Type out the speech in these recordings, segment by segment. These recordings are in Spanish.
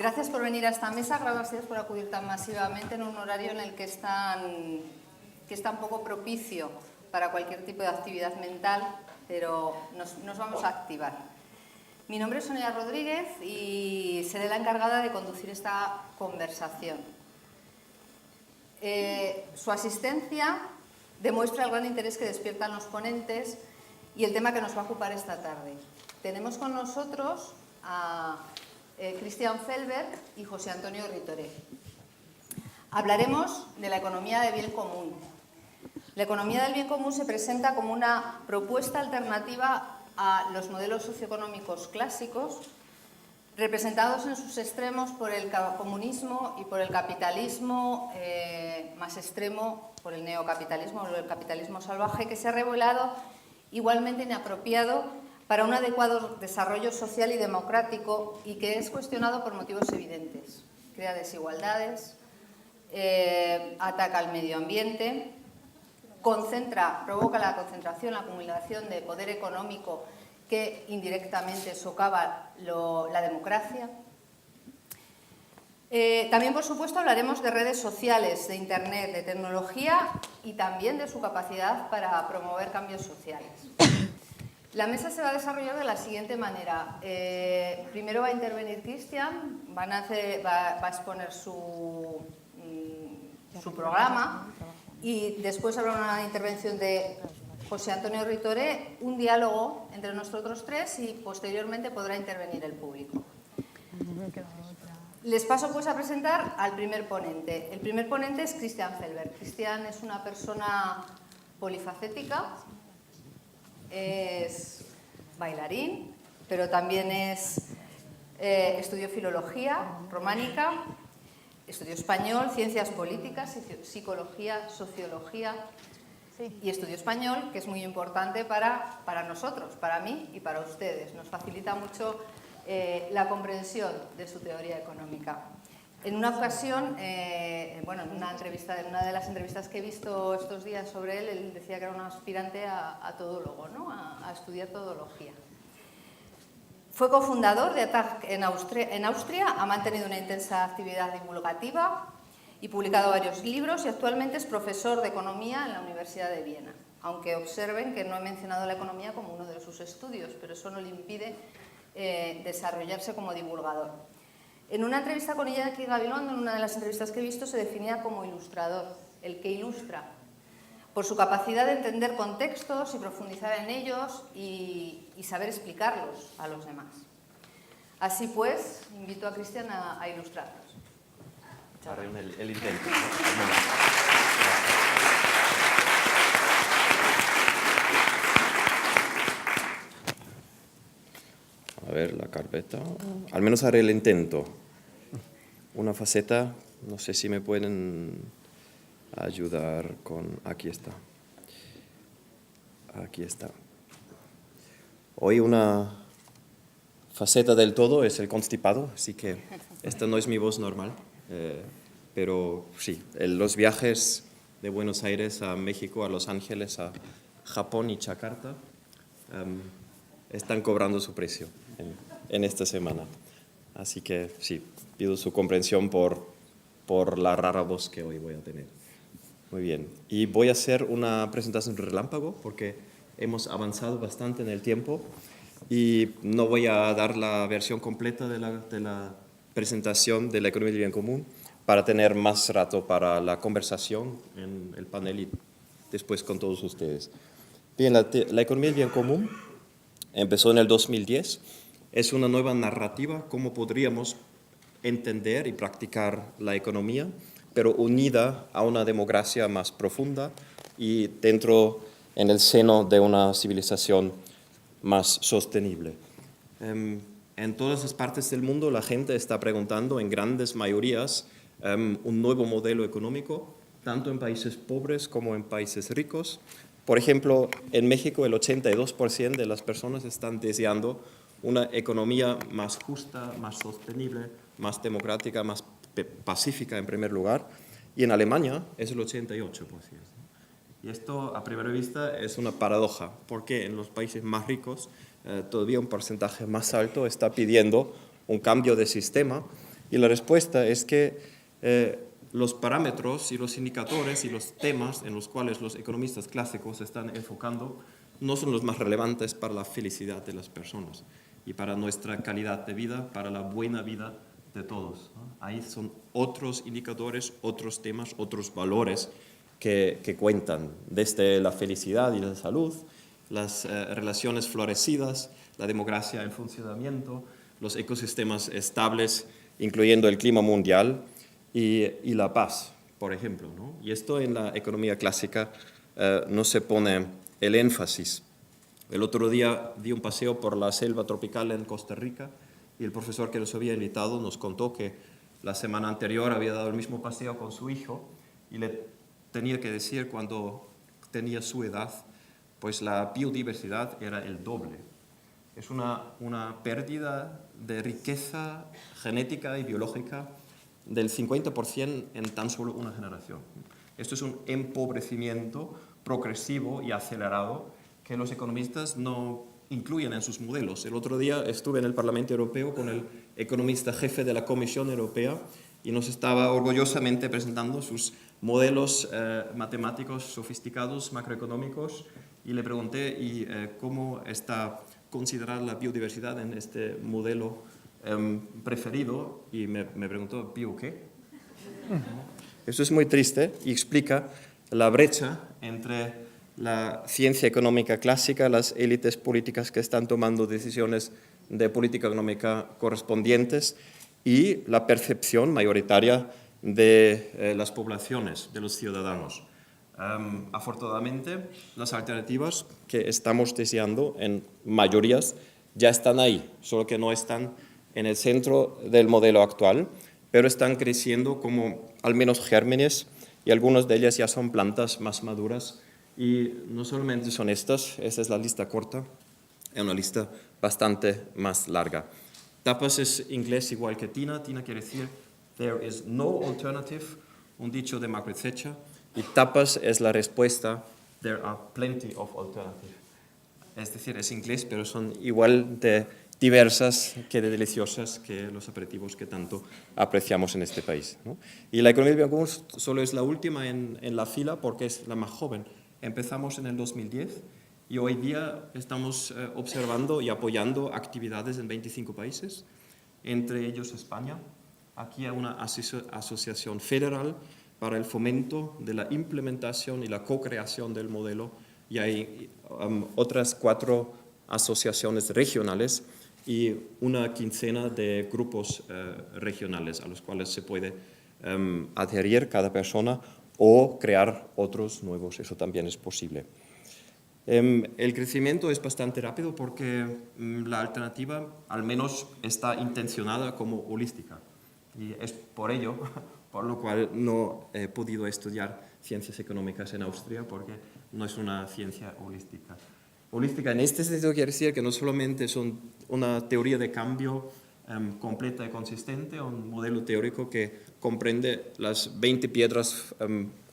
Gracias por venir a esta mesa, gracias por acudir tan masivamente en un horario en el que es tan poco propicio para cualquier tipo de actividad mental, pero nos vamos a activar. Mi nombre es Sonia Rodríguez y seré la encargada de conducir esta conversación. Su asistencia demuestra el gran interés que despiertan los ponentes y el tema que nos va a ocupar esta tarde. Tenemos con nosotros a Christian Felberg y José Antonio Ritoré. Hablaremos de la economía de bien común. La economía del bien común se presenta como una propuesta alternativa a los modelos socioeconómicos clásicos, representados en sus extremos por el comunismo y por el capitalismo más extremo, por el neocapitalismo o el capitalismo salvaje, que se ha revelado igualmente inapropiado para un adecuado desarrollo social y democrático y que es cuestionado por motivos evidentes. Crea desigualdades, ataca al medio ambiente, provoca la concentración, la acumulación de poder económico que indirectamente socava la democracia. También, por supuesto, hablaremos de redes sociales, de Internet, de tecnología y también de su capacidad para promover cambios sociales. La mesa se va a desarrollar de la siguiente manera. Primero va a intervenir Christian, va a exponer su programa y después habrá una intervención de José Antonio Ritoré, un diálogo entre nosotros tres y posteriormente podrá intervenir el público. Les paso pues a presentar al primer ponente. El primer ponente es Christian Felberg. Christian es una persona polifacética, es bailarín, pero también estudió filología románica, estudió español, ciencias políticas, psicología, sociología y estudió español, que es muy importante para nosotros, para mí y para ustedes. Nos facilita mucho la comprensión de su teoría económica. En una ocasión, en una de las entrevistas que he visto estos días sobre él decía que era un aspirante a todólogo, ¿no? a estudiar todología. Fue cofundador de ATTAC en Austria, ha mantenido una intensa actividad divulgativa y publicado varios libros y actualmente es profesor de economía en la Universidad de Viena. Aunque observen que no he mencionado la economía como uno de sus estudios, pero eso no le impide desarrollarse como divulgador. En una entrevista con Iñaki Gabilondo, en una de las entrevistas que he visto, se definía como ilustrador, el que ilustra, por su capacidad de entender contextos y profundizar en ellos y saber explicarlos a los demás. Así pues, invito a Christian a ilustrarnos. Haré el intento. A ver, la carpeta. Al menos haré el intento. Una faceta, no sé si me pueden ayudar con... Aquí está. Aquí está. Hoy una faceta del todo es el constipado, así que esta no es mi voz normal. Pero sí, los viajes de Buenos Aires a México, a Los Ángeles, a Japón y Yakarta están cobrando su precio en esta semana. Así que sí, pido su comprensión por la rara voz que hoy voy a tener. Muy bien, y voy a hacer una presentación relámpago porque hemos avanzado bastante en el tiempo y no voy a dar la versión completa de la presentación de la economía del bien común para tener más rato para la conversación en el panel y después con todos ustedes. Bien, la economía del bien común empezó en el 2010. Es una nueva narrativa, cómo podríamos entender y practicar la economía, pero unida a una democracia más profunda y dentro, en el seno de una civilización más sostenible. En todas las partes del mundo la gente está preguntando en grandes mayorías un nuevo modelo económico, tanto en países pobres como en países ricos. Por ejemplo, en México el 82% de las personas están deseando una economía más justa, más sostenible, más democrática, más pacífica en primer lugar, y en Alemania es el 88%. Y esto a primera vista es una paradoja, porque en los países más ricos todavía un porcentaje más alto está pidiendo un cambio de sistema Y la respuesta es que los parámetros y los indicadores y los temas en los cuales los economistas clásicos se están enfocando no son los más relevantes para la felicidad de las personas y para nuestra calidad de vida, para la buena vida de todos, ¿no? Ahí son otros indicadores, otros temas, otros valores que cuentan, desde la felicidad y la salud, las relaciones florecidas, la democracia en funcionamiento, los ecosistemas estables, incluyendo el clima mundial y la paz, por ejemplo, ¿no? Y esto en la economía clásica no se pone el énfasis. El otro día di un paseo por la selva tropical en Costa Rica y el profesor que nos había invitado nos contó que la semana anterior había dado el mismo paseo con su hijo y le tenía que decir cuando tenía su edad, pues la biodiversidad era el doble. Es una pérdida de riqueza genética y biológica del 50% en tan solo una generación. Esto es un empobrecimiento progresivo y acelerado que los economistas no incluyen en sus modelos. El otro día estuve en el Parlamento Europeo con el economista jefe de la Comisión Europea y nos estaba orgullosamente presentando sus modelos matemáticos sofisticados, macroeconómicos, y le pregunté cómo está considerada la biodiversidad en este modelo preferido, y me preguntó, ¿bio qué? Eso es muy triste y explica la brecha entre la ciencia económica clásica, las élites políticas que están tomando decisiones de política económica correspondientes, y la percepción mayoritaria de las poblaciones, de los ciudadanos. Afortunadamente, las alternativas que estamos deseando en mayorías ya están ahí, solo que no están en el centro del modelo actual, pero están creciendo como al menos gérmenes, y algunas de ellas ya son plantas más maduras. Y no solamente son estas, esta es la lista corta, es una lista bastante más larga. Tapas es inglés igual que Tina. Tina quiere decir there is no alternative, un dicho de Margaret Thatcher, y tapas es la respuesta there are plenty of alternatives. Es decir, es inglés, pero son igual de diversas que de deliciosas que los aperitivos que tanto apreciamos en este país, ¿no? Y la economía del bien común solo es la última en la fila porque es la más joven. Empezamos en el 2010 y hoy día estamos observando y apoyando actividades en 25 países, entre ellos España. Aquí hay una asociación federal para el fomento de la implementación y la co-creación del modelo, y hay otras 4 asociaciones regionales y una quincena de grupos regionales a los cuales se puede adherir cada persona o crear otros nuevos. Eso también es posible. El crecimiento es bastante rápido porque la alternativa al menos está intencionada como holística, y es por ello por lo cual no he podido estudiar ciencias económicas en Austria, porque no es una ciencia holística. Holística en este sentido quiere decir que no solamente es una teoría de cambio completa y consistente, un modelo teórico que comprende las 20 piedras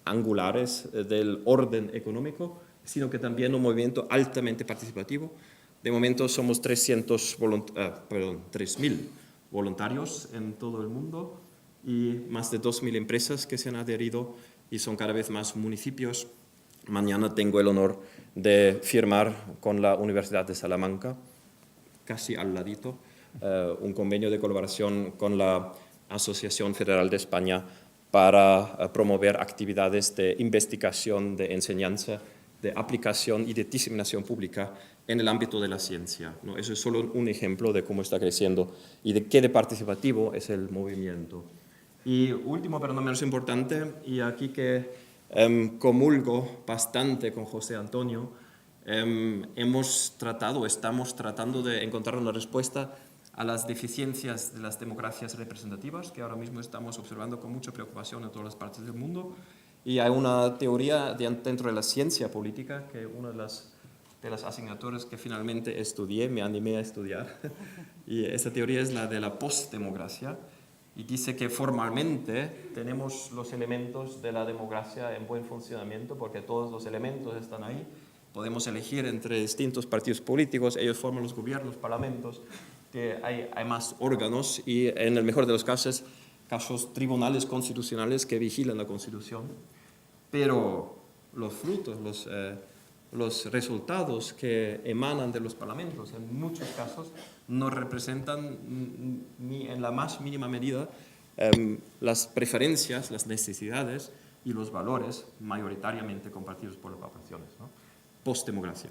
angulares del orden económico, sino que también un movimiento altamente participativo. De momento somos 3.000 voluntarios en todo el mundo y más de 2.000 empresas que se han adherido, y son cada vez más municipios. Mañana tengo el honor de firmar con la Universidad de Salamanca, casi al ladito, un convenio de colaboración con la Asociación Federal de España para promover actividades de investigación, de enseñanza, de aplicación y de diseminación pública en el ámbito de la ciencia, ¿no? Eso es solo un ejemplo de cómo está creciendo y de qué de participativo es el movimiento. Y último, pero no menos importante, y aquí que comulgo bastante con José Antonio, estamos tratando de encontrar una respuesta a las deficiencias de las democracias representativas, que ahora mismo estamos observando con mucha preocupación en todas las partes del mundo. Y hay una teoría dentro de la ciencia política, que una de las asignaturas que finalmente estudié, me animé a estudiar, y esa teoría es la de la postdemocracia, y dice que formalmente tenemos los elementos de la democracia en buen funcionamiento, porque todos los elementos están ahí. Podemos elegir entre distintos partidos políticos, ellos forman los gobiernos, parlamentos, que hay más órganos y en el mejor de los casos tribunales constitucionales que vigilan la Constitución, pero los frutos, los resultados que emanan de los parlamentos en muchos casos no representan ni en la más mínima medida las preferencias, las necesidades y los valores mayoritariamente compartidos por las poblaciones, ¿no? Postdemocracia.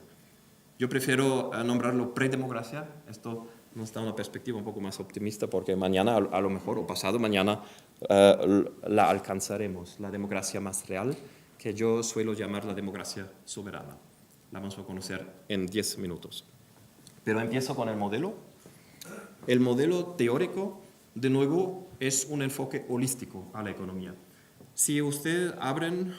Yo prefiero nombrarlo predemocracia. Esto nos da una perspectiva un poco más optimista porque mañana, a lo mejor, o pasado mañana, la alcanzaremos, la democracia más real, que yo suelo llamar la democracia soberana. La vamos a conocer en 10 minutos. Pero empiezo con el modelo. El modelo teórico, de nuevo, es un enfoque holístico a la economía. Si ustedes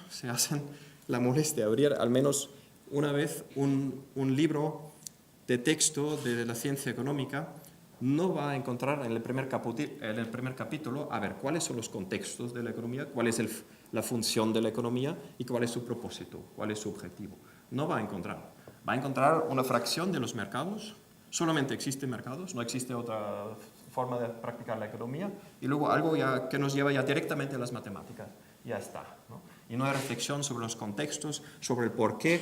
se hacen la molestia de abrir al menos una vez un libro de texto de la ciencia económica, no va a encontrar en el primer capítulo, a ver, cuáles son los contextos de la economía, cuál es la función de la economía y cuál es su propósito, cuál es su objetivo. No va a encontrar. Va a encontrar una fracción de los mercados, solamente existen mercados, no existe otra forma de practicar la economía, y luego algo que nos lleva ya directamente a las matemáticas. Ya está, ¿no? Y no hay reflexión sobre los contextos, sobre el por qué,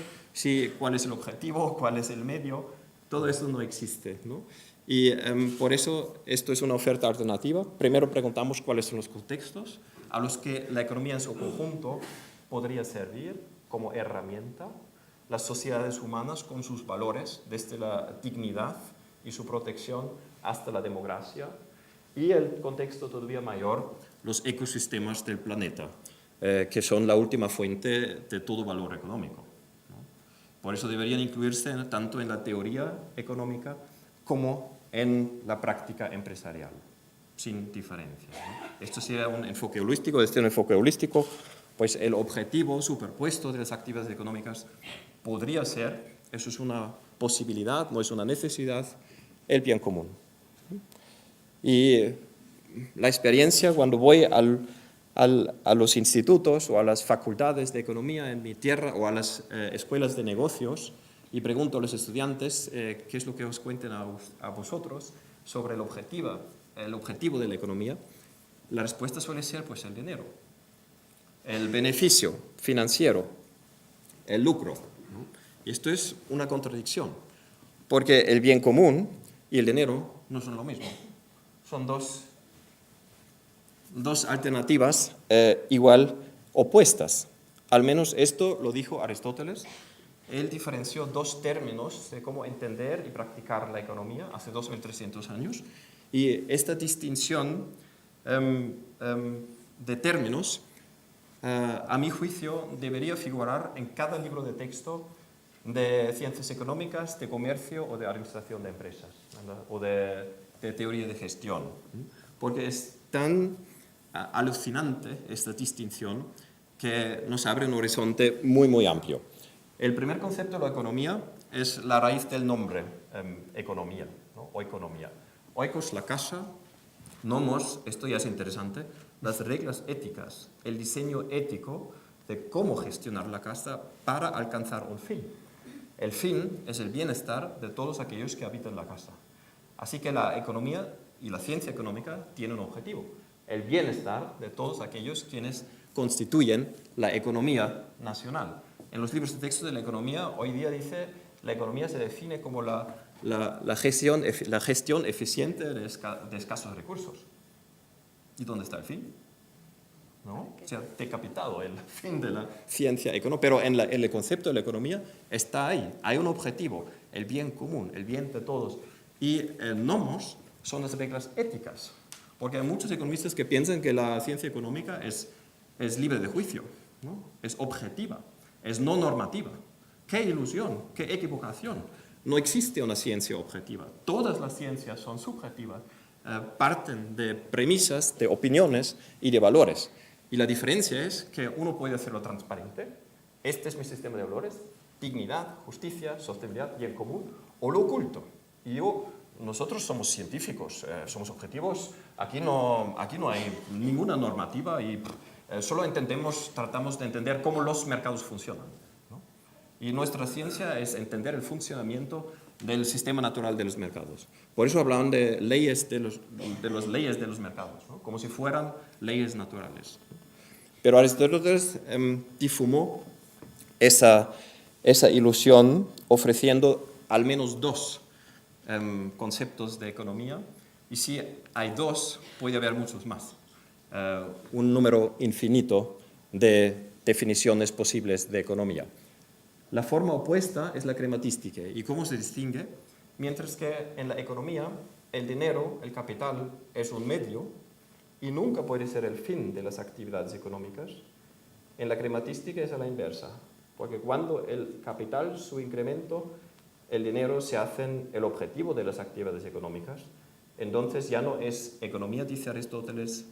cuál es el objetivo, cuál es el medio, todo eso no existe, ¿no? Y por eso esto es una oferta alternativa. Primero preguntamos cuáles son los contextos a los que la economía en su conjunto podría servir como herramienta, las sociedades humanas con sus valores, desde la dignidad y su protección hasta la democracia, y el contexto todavía mayor, los ecosistemas del planeta, que son la última fuente de todo valor económico, ¿no? Por eso deberían incluirse tanto en la teoría económica como en la práctica empresarial, sin diferencia, ¿no? Esto sería un enfoque holístico. Desde un enfoque holístico, pues el objetivo superpuesto de las actividades económicas podría ser, eso es una posibilidad, no es una necesidad, el bien común. Y la experiencia cuando voy a los institutos o a las facultades de economía en mi tierra o a las escuelas de negocios y pregunto a los estudiantes qué es lo que os cuenten a vosotros sobre el objetivo de la economía, la respuesta suele ser pues el dinero, el beneficio financiero, el lucro, ¿no? Y esto es una contradicción, porque el bien común y el dinero no son lo mismo. Son dos alternativas igual opuestas. Al menos esto lo dijo Aristóteles. Él diferenció dos términos de cómo entender y practicar la economía hace 2300 años. Y esta distinción de términos, a mi juicio, debería figurar en cada libro de texto de ciencias económicas, de comercio o de administración de empresas, ¿verdad? O de teoría de gestión, porque es tan alucinante esta distinción que nos abre un horizonte muy, muy amplio. El primer concepto de la economía es la raíz del nombre, economía, ¿no? Oikonomía. Oikos, la casa, nomos, esto ya es interesante, las reglas éticas, el diseño ético de cómo gestionar la casa para alcanzar un fin. El fin es el bienestar de todos aquellos que habitan la casa. Así que la economía y la ciencia económica tienen un objetivo, el bienestar de todos aquellos quienes constituyen la economía nacional. En los libros de texto de la economía, hoy día dice, la economía se define como la gestión eficiente de escasos recursos. ¿Y dónde está el fin? ¿No? Se ha decapitado el fin de la ciencia económica, pero en el concepto de la economía está ahí. Hay un objetivo, el bien común, el bien de todos. Y el nomos son las reglas éticas, porque hay muchos economistas que piensan que la ciencia económica es libre de juicio, ¿no? Es objetiva, es no normativa. ¡Qué ilusión! ¡Qué equivocación! No existe una ciencia objetiva. Todas las ciencias son subjetivas, parten de premisas, de opiniones y de valores. Y la diferencia es que uno puede hacerlo transparente. Este es mi sistema de valores: dignidad, justicia, sostenibilidad, bien común, o lo oculto. Y nosotros somos científicos, somos objetivos. Aquí no hay ninguna normativa y solo tratamos de entender cómo los mercados funcionan, ¿no? Y nuestra ciencia es entender el funcionamiento del sistema natural de los mercados. Por eso hablaban de leyes de las leyes de los mercados, ¿no? Como si fueran leyes naturales. Pero Aristóteles difumó esa ilusión ofreciendo al menos dos conceptos de economía, y si hay dos, puede haber muchos más. Un número infinito de definiciones posibles de economía. La forma opuesta es la crematística. ¿Y cómo se distingue? Mientras que en la economía el dinero, el capital, es un medio y nunca puede ser el fin de las actividades económicas, en la crematística es a la inversa. Porque cuando el capital, su incremento, el dinero se hacen el objetivo de las actividades económicas, entonces ya no es economía, dice Aristóteles,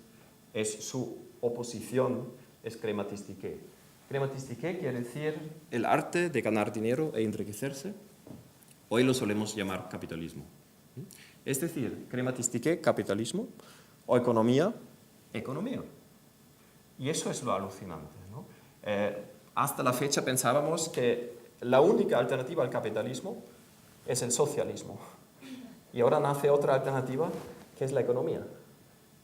es su oposición, es crematística. Crematística quiere decir el arte de ganar dinero e enriquecerse. Hoy lo solemos llamar capitalismo. Es decir, crematística, capitalismo, o economía, economía. Y eso es lo alucinante, ¿no? Hasta la fecha pensábamos que la única alternativa al capitalismo es el socialismo. Y ahora nace otra alternativa, que es la economía,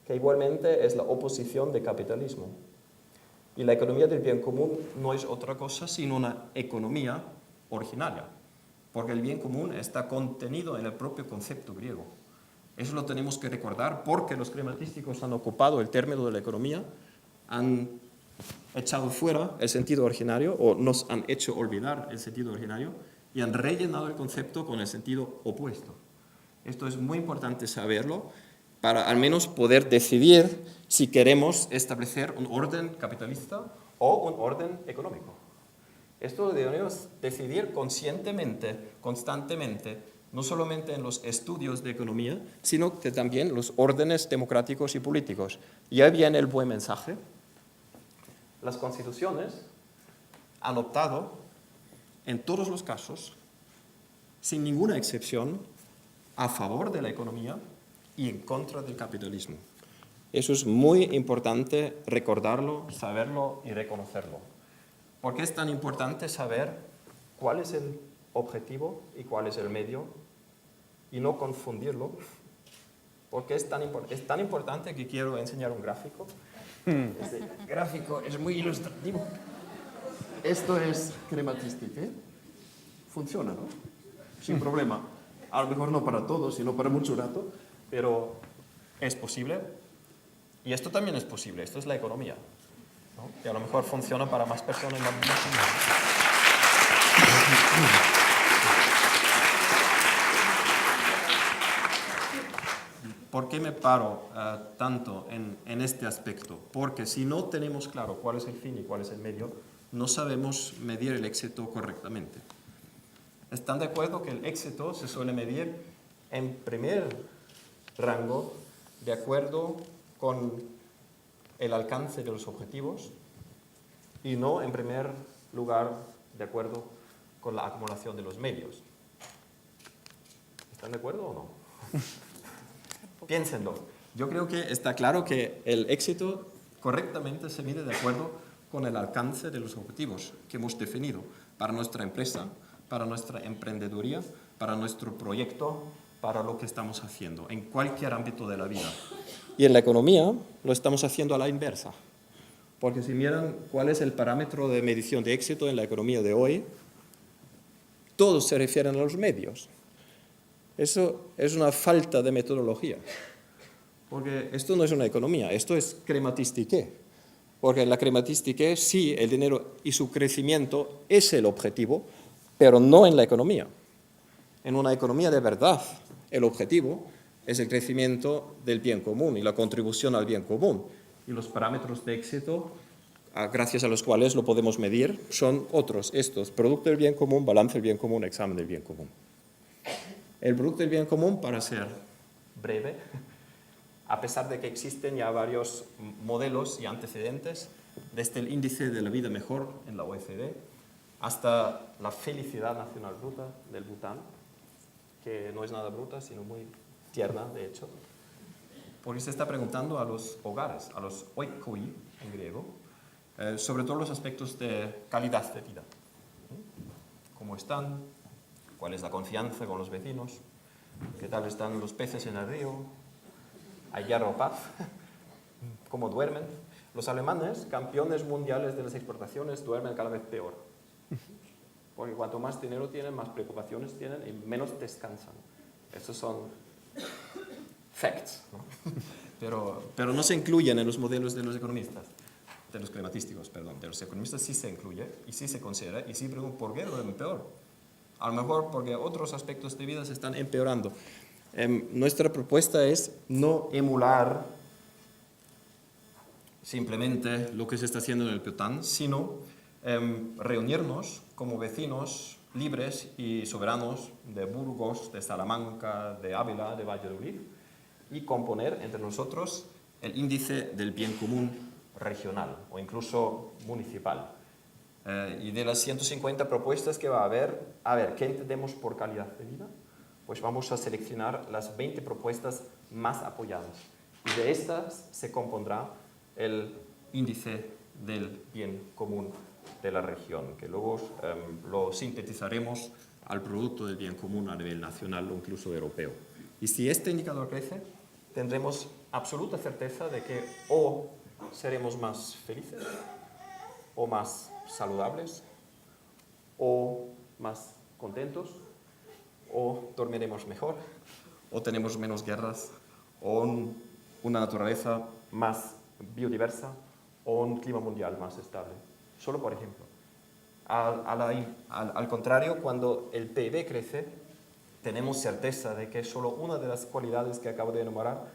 que igualmente es la oposición del capitalismo. Y la economía del bien común no es otra cosa sino una economía originaria, porque el bien común está contenido en el propio concepto griego. Eso lo tenemos que recordar porque los crematísticos han ocupado el término de la economía, han echado fuera el sentido originario o nos han hecho olvidar el sentido originario y han rellenado el concepto con el sentido opuesto. Esto es muy importante saberlo para al menos poder decidir si queremos establecer un orden capitalista o un orden económico. Esto lo debemos decidir conscientemente, constantemente, no solamente en los estudios de economía, sino que también los órdenes democráticos y políticos. Ya viene el buen mensaje. Las constituciones han optado, en todos los casos, sin ninguna excepción, a favor de la economía y en contra del capitalismo. Eso es muy importante recordarlo, saberlo y reconocerlo. ¿Por qué es tan importante saber cuál es el objetivo y cuál es el medio y no confundirlo? Porque es tan importante que quiero enseñar un gráfico. Este gráfico es muy ilustrativo. Esto es crematística, ¿eh? Funciona, ¿no? Sin problema. A lo mejor no para todos, sino para mucho rato, pero es posible. Y esto también es posible, esto es la economía, ¿no? Y a lo mejor funciona para más personas. ¿Por qué me paro tanto en este aspecto? Porque si no tenemos claro cuál es el fin y cuál es el medio, no sabemos medir el éxito correctamente. ¿Están de acuerdo que el éxito se suele medir en primer rango de acuerdo con el alcance de los objetivos y no en primer lugar de acuerdo con la acumulación de los medios? ¿Están de acuerdo o no? Piénsenlo. Yo creo que está claro que el éxito correctamente se mide de acuerdo con el alcance de los objetivos que hemos definido para nuestra empresa, para nuestra emprendeduría, para nuestro proyecto, para lo que estamos haciendo, en cualquier ámbito de la vida. Y en la economía lo estamos haciendo a la inversa. Porque si miran cuál es el parámetro de medición de éxito en la economía de hoy, todos se refieren a los medios. Eso es una falta de metodología. Porque esto no es una economía, esto es crematística. Porque en la crematística sí, el dinero y su crecimiento es el objetivo, pero no en la economía. En una economía de verdad, el objetivo es el crecimiento del bien común y la contribución al bien común. Y los parámetros de éxito, gracias a los cuales lo podemos medir, son otros, estos: producto del bien común, balance del bien común, examen del bien común. El producto del bien común, para ser breve, a pesar de que existen ya varios modelos y antecedentes, desde el índice de la vida mejor en la OECD hasta la felicidad nacional bruta del Bután, que no es nada bruta, sino muy tierna, de hecho, porque se está preguntando a los hogares, a los oikoi en griego, sobre todos los aspectos de calidad de vida. ¿Cómo están? cuál es la confianza con los vecinos, qué tal están los peces en el río, hay guerra o paz, cómo duermen. Los alemanes, campeones mundiales de las exportaciones, duermen cada vez peor. Porque cuanto más dinero tienen, más preocupaciones tienen y menos descansan. Estos son facts, ¿no? Pero no se incluyen en los modelos de los economistas, de los climatísticos, perdón. De los economistas sí se incluye y sí se considera y sí preguntan por qué duermen peor. A lo mejor porque otros aspectos de vida se están empeorando. Nuestra propuesta es no emular simplemente lo que se está haciendo en el Petán, sino reunirnos como vecinos libres y soberanos de Burgos, de Salamanca, de Ávila, de Valladolid, y componer entre nosotros el índice del bien común regional o incluso municipal. Y de las 150 propuestas que va a haber, ¿qué entendemos por calidad de vida? Pues vamos a seleccionar las 20 propuestas más apoyadas. Y de estas se compondrá el índice del bien común de la región, que luego lo sintetizaremos al producto del bien común a nivel nacional o incluso europeo. Y si este indicador crece, tendremos absoluta certeza de que o seremos más felices, o más saludables, o más contentos, o dormiremos mejor, o tenemos menos guerras, o una naturaleza más biodiversa, o un clima mundial más estable. Solo por ejemplo. Al contrario, cuando el PIB crece, tenemos certeza de que solo una de las cualidades que acabo de enumerar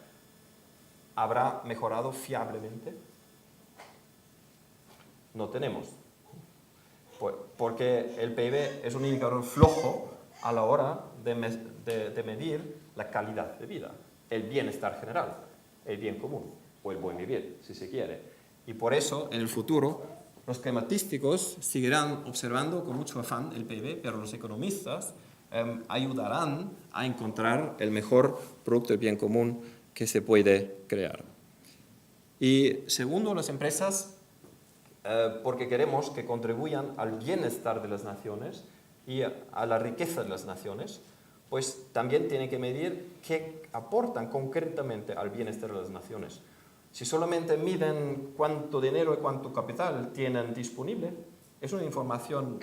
habrá mejorado fiablemente. No tenemos. Porque el PIB es un indicador flojo a la hora de medir la calidad de vida, el bienestar general, el bien común, o el buen vivir, si se quiere. Y por eso, en el futuro, los climatísticos seguirán observando con mucho afán el PIB, pero los economistas ayudarán a encontrar el mejor producto del bien común que se puede crear. Y segundo, las empresas, porque queremos que contribuyan al bienestar de las naciones y a la riqueza de las naciones, pues también tienen que medir qué aportan concretamente al bienestar de las naciones. Si solamente miden cuánto dinero y cuánto capital tienen disponible, es una información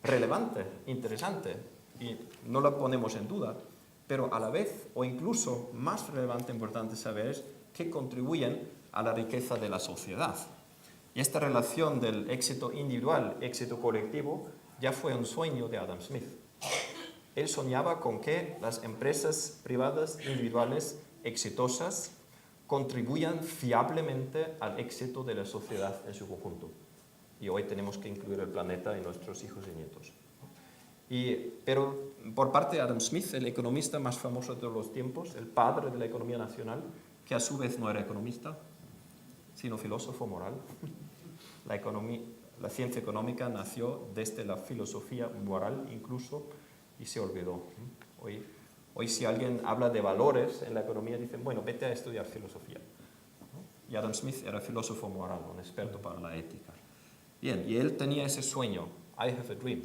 relevante, interesante, y no la ponemos en duda, pero a la vez, o incluso más relevante e importante saber, es qué contribuyen a la riqueza de la sociedad. Y esta relación del éxito individual, éxito colectivo, ya fue un sueño de Adam Smith. Él soñaba con que las empresas privadas individuales exitosas contribuyan fiablemente al éxito de la sociedad en su conjunto. Y hoy tenemos que incluir el planeta y nuestros hijos y nietos. Pero por parte de Adam Smith, el economista más famoso de todos los tiempos, el padre de la economía nacional, que a su vez no era economista, sino filósofo moral. La ciencia económica nació desde la filosofía moral incluso y se olvidó. Hoy si alguien habla de valores en la economía, dicen, bueno, vete a estudiar filosofía. Y Adam Smith era filósofo moral, un experto para la ética. Bien, y él tenía ese sueño, I have a dream.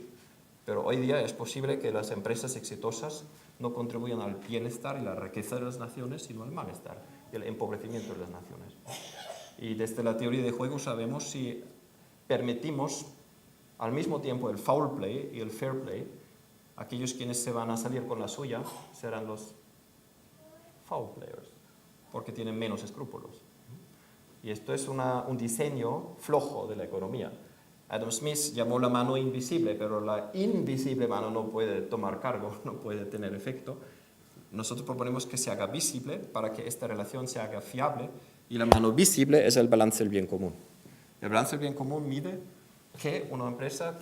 Pero hoy día es posible que las empresas exitosas no contribuyan al bienestar y la riqueza de las naciones, sino al malestar y el empobrecimiento de las naciones. Y desde la teoría de juego sabemos si permitimos al mismo tiempo el foul play y el fair play, aquellos quienes se van a salir con la suya serán los foul players, porque tienen menos escrúpulos. Y esto es un diseño flojo de la economía. Adam Smith llamó la mano invisible, pero la invisible mano no puede tomar cargo, no puede tener efecto. Nosotros proponemos que se haga visible para que esta relación se haga fiable, y la mano visible es el balance del bien común. El balance del bien común mide que una empresa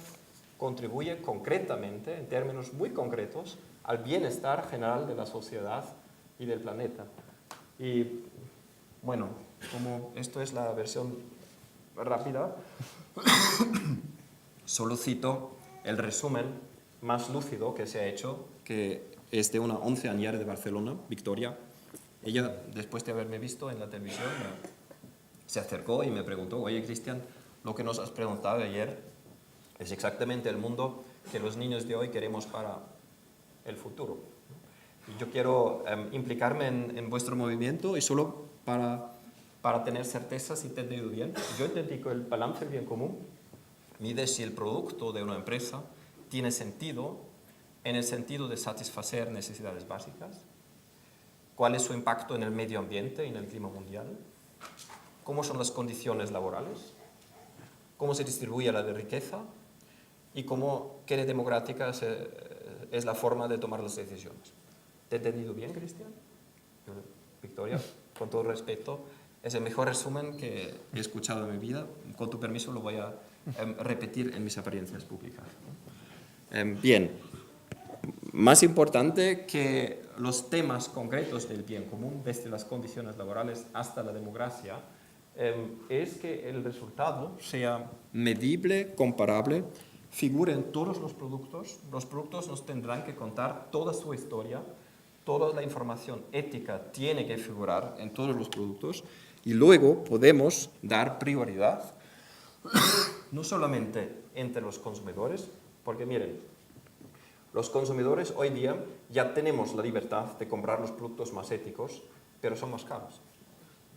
contribuye concretamente, en términos muy concretos, al bienestar general de la sociedad y del planeta. Y bueno, como esto es la versión rápida, solo cito el resumen más lúcido que se ha hecho, que es de una onceañera de Barcelona, Victoria. Ella, después de haberme visto en la televisión, se acercó y me preguntó, oye, Cristian, lo que nos has preguntado ayer es exactamente el mundo que los niños de hoy queremos para el futuro. Y yo quiero implicarme en vuestro movimiento y solo para tener certeza si te he entendido bien. Yo entendí que el balance del bien común mide si el producto de una empresa tiene sentido en el sentido de satisfacer necesidades básicas, cuál es su impacto en el medio ambiente y en el clima mundial, cómo son las condiciones laborales, cómo se distribuye la riqueza y qué de democrática es la forma de tomar las decisiones. ¿Te he entendido bien, Cristian? Victoria, con todo respeto, es el mejor resumen que he escuchado en mi vida. Con tu permiso lo voy a repetir en mis apariencias públicas. Bien, más importante que los temas concretos del bien común, desde las condiciones laborales hasta la democracia, es que el resultado sea medible, comparable, figure en todos los productos. Los productos nos tendrán que contar toda su historia, toda la información ética tiene que figurar en todos los productos y luego podemos dar prioridad no solamente entre los consumidores, porque miren, los consumidores hoy día ya tenemos la libertad de comprar los productos más éticos, pero son más caros,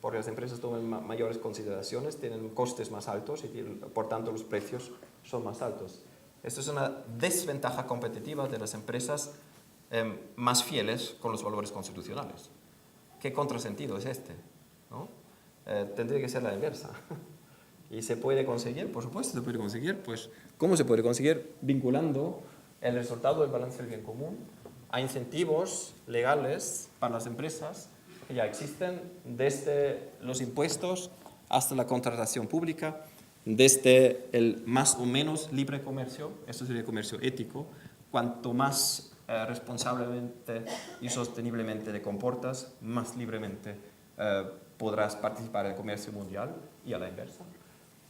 porque las empresas toman mayores consideraciones, tienen costes más altos y por tanto los precios son más altos. Esto es una desventaja competitiva de las empresas más fieles con los valores constitucionales. ¿Qué contrasentido es este? ¿No? Tendría que ser la inversa. ¿Y se puede conseguir? Por supuesto se puede conseguir. Pues, ¿cómo se puede conseguir? Vinculando el resultado del balance del bien común a incentivos legales para las empresas que ya existen, desde los impuestos hasta la contratación pública, desde el más o menos libre comercio, esto sería comercio ético, cuanto más responsablemente y sosteniblemente te comportas, más libremente podrás participar en el comercio mundial y a la inversa.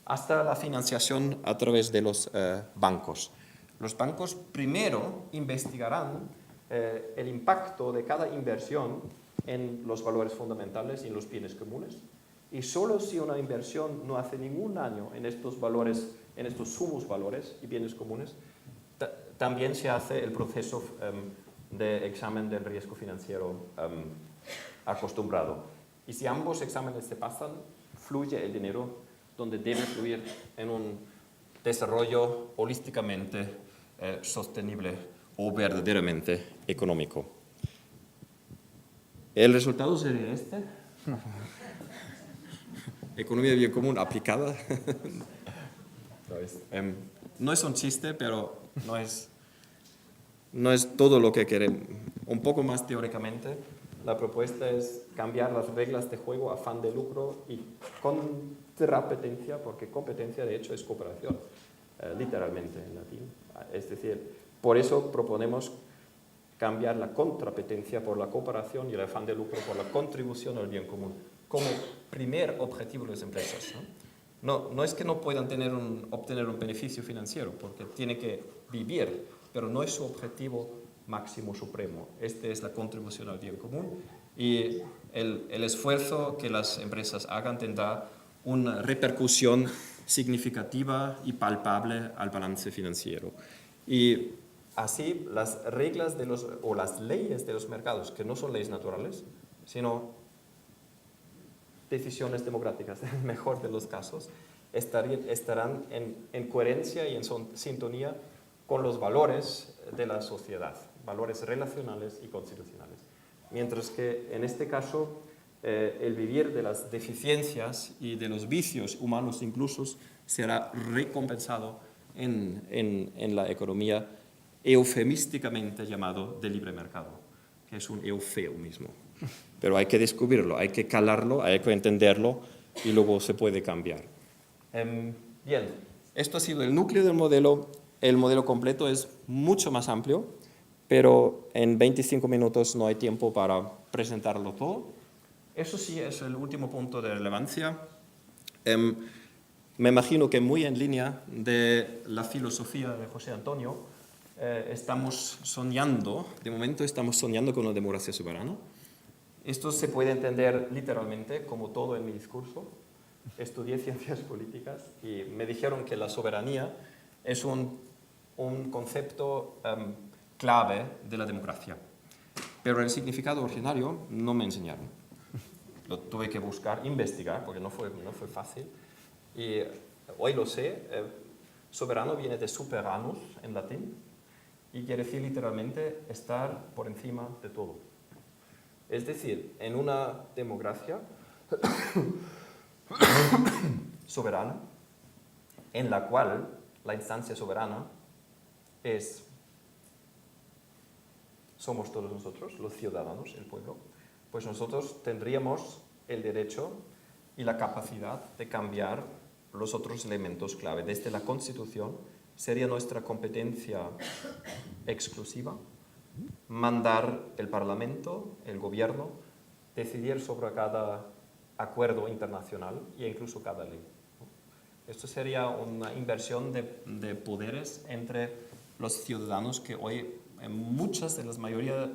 Hasta la financiación a través de los bancos. Los bancos primero investigarán el impacto de cada inversión en los valores fundamentales y en los bienes comunes. Y solo si una inversión no hace ningún daño en estos valores, en estos sumos valores y bienes comunes, también se hace el proceso de examen del riesgo financiero acostumbrado. Y si ambos exámenes se pasan, fluye el dinero donde debe fluir en un desarrollo holísticamente sostenible o verdaderamente económico. El resultado sería este. Economía de bien común aplicada. No es un chiste, pero no es todo lo que queremos. Un poco más teóricamente, la propuesta es cambiar las reglas de juego a afán de lucro y contrapetencia, porque competencia de hecho es cooperación, literalmente en latín. Es decir, por eso proponemos cambiar la contrapetencia por la cooperación y el afán de lucro por la contribución al bien común, como primer objetivo de las empresas, ¿no? No es que no puedan obtener un beneficio financiero, porque tiene que vivir, pero no es su objetivo máximo supremo. Este es la contribución al bien común y el esfuerzo que las empresas hagan tendrá una repercusión significativa y palpable al balance financiero. Y así las reglas o las leyes de los mercados, que no son leyes naturales, sino decisiones democráticas, en el mejor de los casos, estarán en coherencia y en sintonía con los valores de la sociedad, valores relacionales y constitucionales. Mientras que en este caso el vivir de las deficiencias y de los vicios humanos incluso será recompensado en la economía eufemísticamente llamado de libre mercado, que es un eufemismo. Pero hay que descubrirlo, hay que calarlo, hay que entenderlo y luego se puede cambiar. Bien, esto ha sido el núcleo del modelo. El modelo completo es mucho más amplio, pero en 25 minutos no hay tiempo para presentarlo todo. Eso sí es el último punto de relevancia. Me imagino que muy en línea de la filosofía de José Antonio, estamos soñando, de momento estamos soñando con una democracia soberana. Esto se puede entender literalmente, como todo en mi discurso. Estudié ciencias políticas y me dijeron que la soberanía es un un concepto clave de la democracia. Pero el significado originario no me enseñaron. Lo tuve que buscar, investigar, porque no fue fácil. Y hoy lo sé, soberano viene de superanus en latín y quiere decir literalmente estar por encima de todo. Es decir, en una democracia soberana, en la cual la instancia soberana somos todos nosotros, los ciudadanos, el pueblo, pues nosotros tendríamos el derecho y la capacidad de cambiar los otros elementos clave. Desde la Constitución sería nuestra competencia exclusiva mandar el Parlamento, el Gobierno, decidir sobre cada acuerdo internacional e incluso cada ley. Esto sería una inversión de poderes entre los ciudadanos que hoy en muchas de las mayoría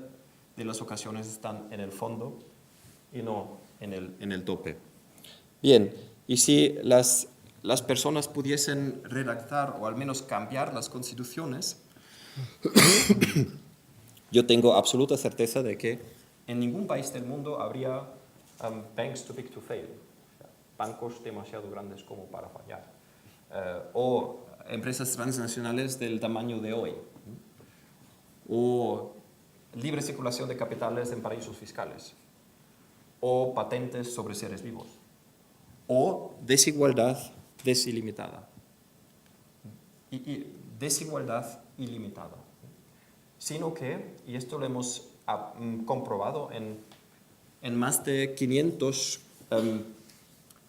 de las ocasiones están en el fondo y no en el tope. Bien, y si las personas pudiesen redactar o al menos cambiar las constituciones, yo tengo absoluta certeza de que en ningún país del mundo habría banks too big to fail, bancos demasiado grandes como para fallar, o empresas transnacionales del tamaño de hoy, o libre circulación de capitales en paraísos fiscales, o patentes sobre seres vivos, o desigualdad desilimitada. Y desigualdad ilimitada. Sino que, y esto lo hemos comprobado en más de 500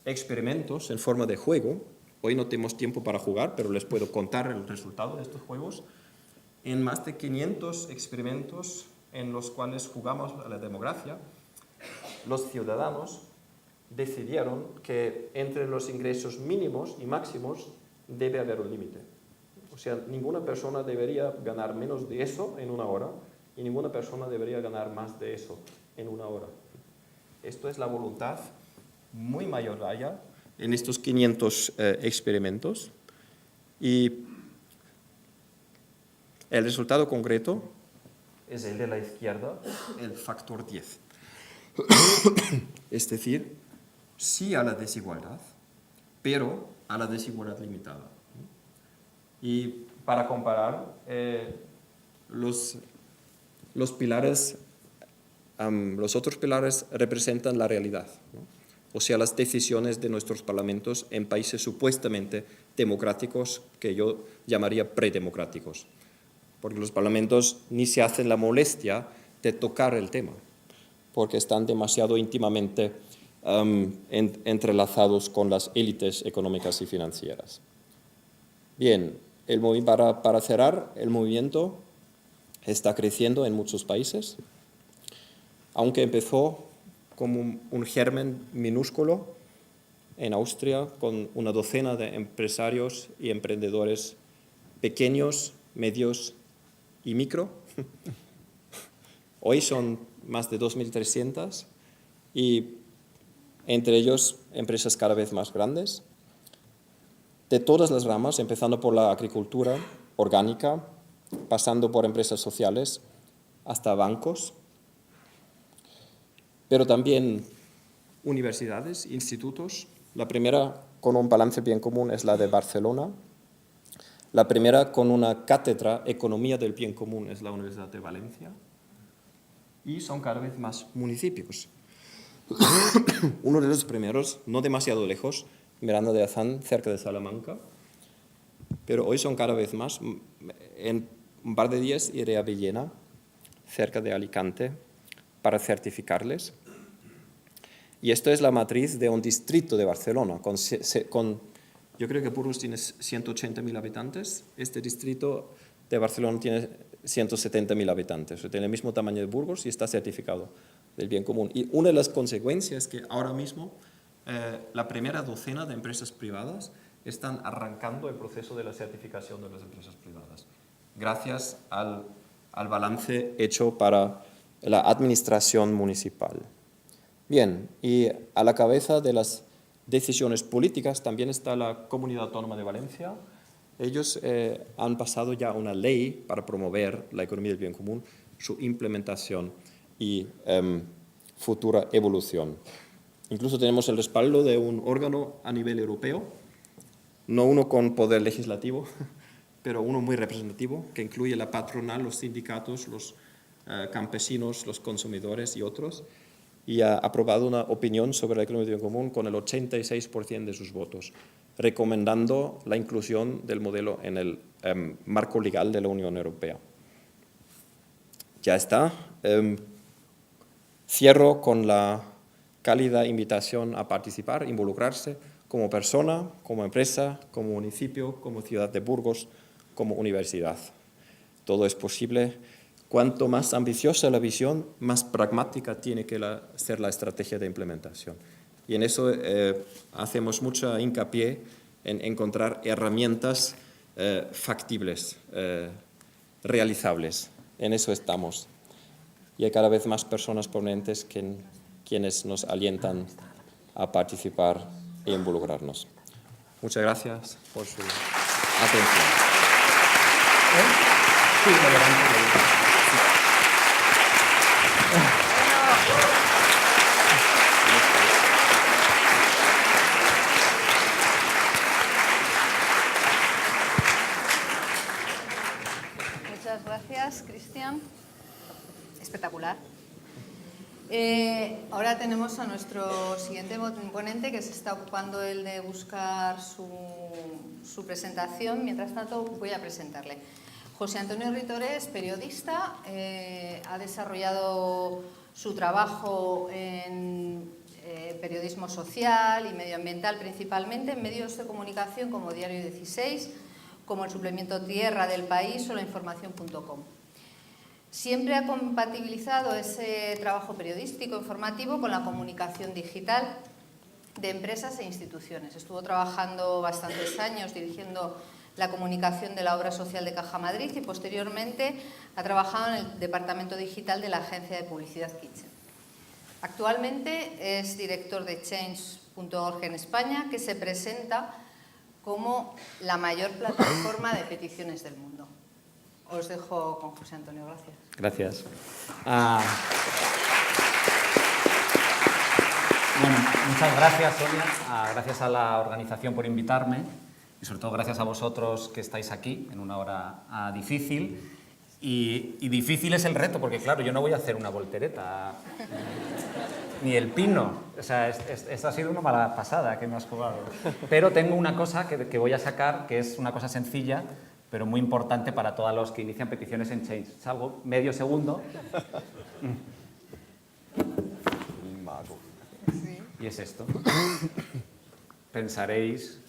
experimentos en forma de juego. Hoy no tenemos tiempo para jugar, pero les puedo contar el resultado de estos juegos. En más de 500 experimentos en los cuales jugamos a la democracia, los ciudadanos decidieron que entre los ingresos mínimos y máximos debe haber un límite. O sea, ninguna persona debería ganar menos de eso en una hora y ninguna persona debería ganar más de eso en una hora. Esto es la voluntad muy mayoritaria en estos 500 experimentos y el resultado concreto es el de la izquierda, el factor 10. Es decir, sí a la desigualdad, pero a la desigualdad limitada. Y para comparar, los pilares, los otros pilares representan la realidad, ¿no? O sea, las decisiones de nuestros parlamentos en países supuestamente democráticos, que yo llamaría predemocráticos, porque los parlamentos ni se hacen la molestia de tocar el tema, porque están demasiado íntimamente entrelazados con las élites económicas y financieras. Bien, para cerrar, el movimiento está creciendo en muchos países, aunque empezó como un germen minúsculo en Austria con una docena de empresarios y emprendedores pequeños, medios y micro. Hoy son más de 2.300 y entre ellos empresas cada vez más grandes, de todas las ramas, empezando por la agricultura orgánica, pasando por empresas sociales, hasta bancos, pero también universidades, institutos. La primera con un balance bien común es la de Barcelona. La primera con una cátedra Economía del Bien Común es la Universidad de Valencia. Y son cada vez más municipios. Uno de los primeros, no demasiado lejos, Miranda de Azán, cerca de Salamanca, pero hoy son cada vez más. En un par de días iré a Villena, cerca de Alicante, para certificarles. Y esto es la matriz de un distrito de Barcelona, yo creo que Burgos tiene 180.000 habitantes, este distrito de Barcelona tiene 170.000 habitantes, o sea, tiene el mismo tamaño de Burgos y está certificado del bien común. Y una de las consecuencias es que ahora mismo la primera docena de empresas privadas están arrancando el proceso de la certificación de las empresas privadas, gracias al balance hecho para la administración municipal. Bien, y a la cabeza de las decisiones políticas también está la Comunidad Autónoma de Valencia Ellos han pasado ya una ley para promover la economía del bien común, su implementación y futura evolución. Incluso tenemos el respaldo de un órgano a nivel europeo, no uno con poder legislativo, pero uno muy representativo, que incluye la patronal, los sindicatos, los campesinos, los consumidores y otros, y ha aprobado una opinión sobre la economía del bien común con el 86% de sus votos, recomendando la inclusión del modelo en el marco legal de la Unión Europea. Ya está. Cierro con la cálida invitación a participar, involucrarse como persona, como empresa, como municipio, como ciudad de Burgos, como universidad. Todo es posible. Cuanto más ambiciosa la visión, más pragmática tiene que ser la estrategia de implementación. Y en eso hacemos mucha hincapié en encontrar herramientas factibles, realizables. En eso estamos. Y hay cada vez más personas ponentes quienes nos alientan a participar e involucrarnos. Muchas gracias por su atención. Sí, lo levanto. Muchas gracias, Cristian. Espectacular. Ahora tenemos a nuestro siguiente ponente, que se está ocupando él de buscar su presentación. Mientras tanto, voy a presentarle. José Antonio Ritore es periodista, ha desarrollado su trabajo en periodismo social y medioambiental, principalmente en medios de comunicación como Diario 16, como el suplemento Tierra del País o lainformación.com. Siempre ha compatibilizado ese trabajo periodístico informativo con la comunicación digital de empresas e instituciones. Estuvo trabajando bastantes años dirigiendo la comunicación de la obra social de Caja Madrid y posteriormente ha trabajado en el departamento digital de la agencia de publicidad Kitchen. Actualmente es director de Change.org en España, que se presenta como la mayor plataforma de peticiones del mundo. Os dejo con José Antonio, gracias. Gracias. Bueno, muchas gracias, Sonia. Gracias a la organización por invitarme y sobre todo gracias a vosotros que estáis aquí en una hora difícil. Y difícil es el reto, porque claro, yo no voy a hacer una voltereta, ni el pino. O sea, esta ha sido una mala pasada que me has jugado. Pero tengo una cosa que voy a sacar, que es una cosa sencilla, pero muy importante para todos los que inician peticiones en Change. Salgo medio segundo. Y es esto. Pensaréis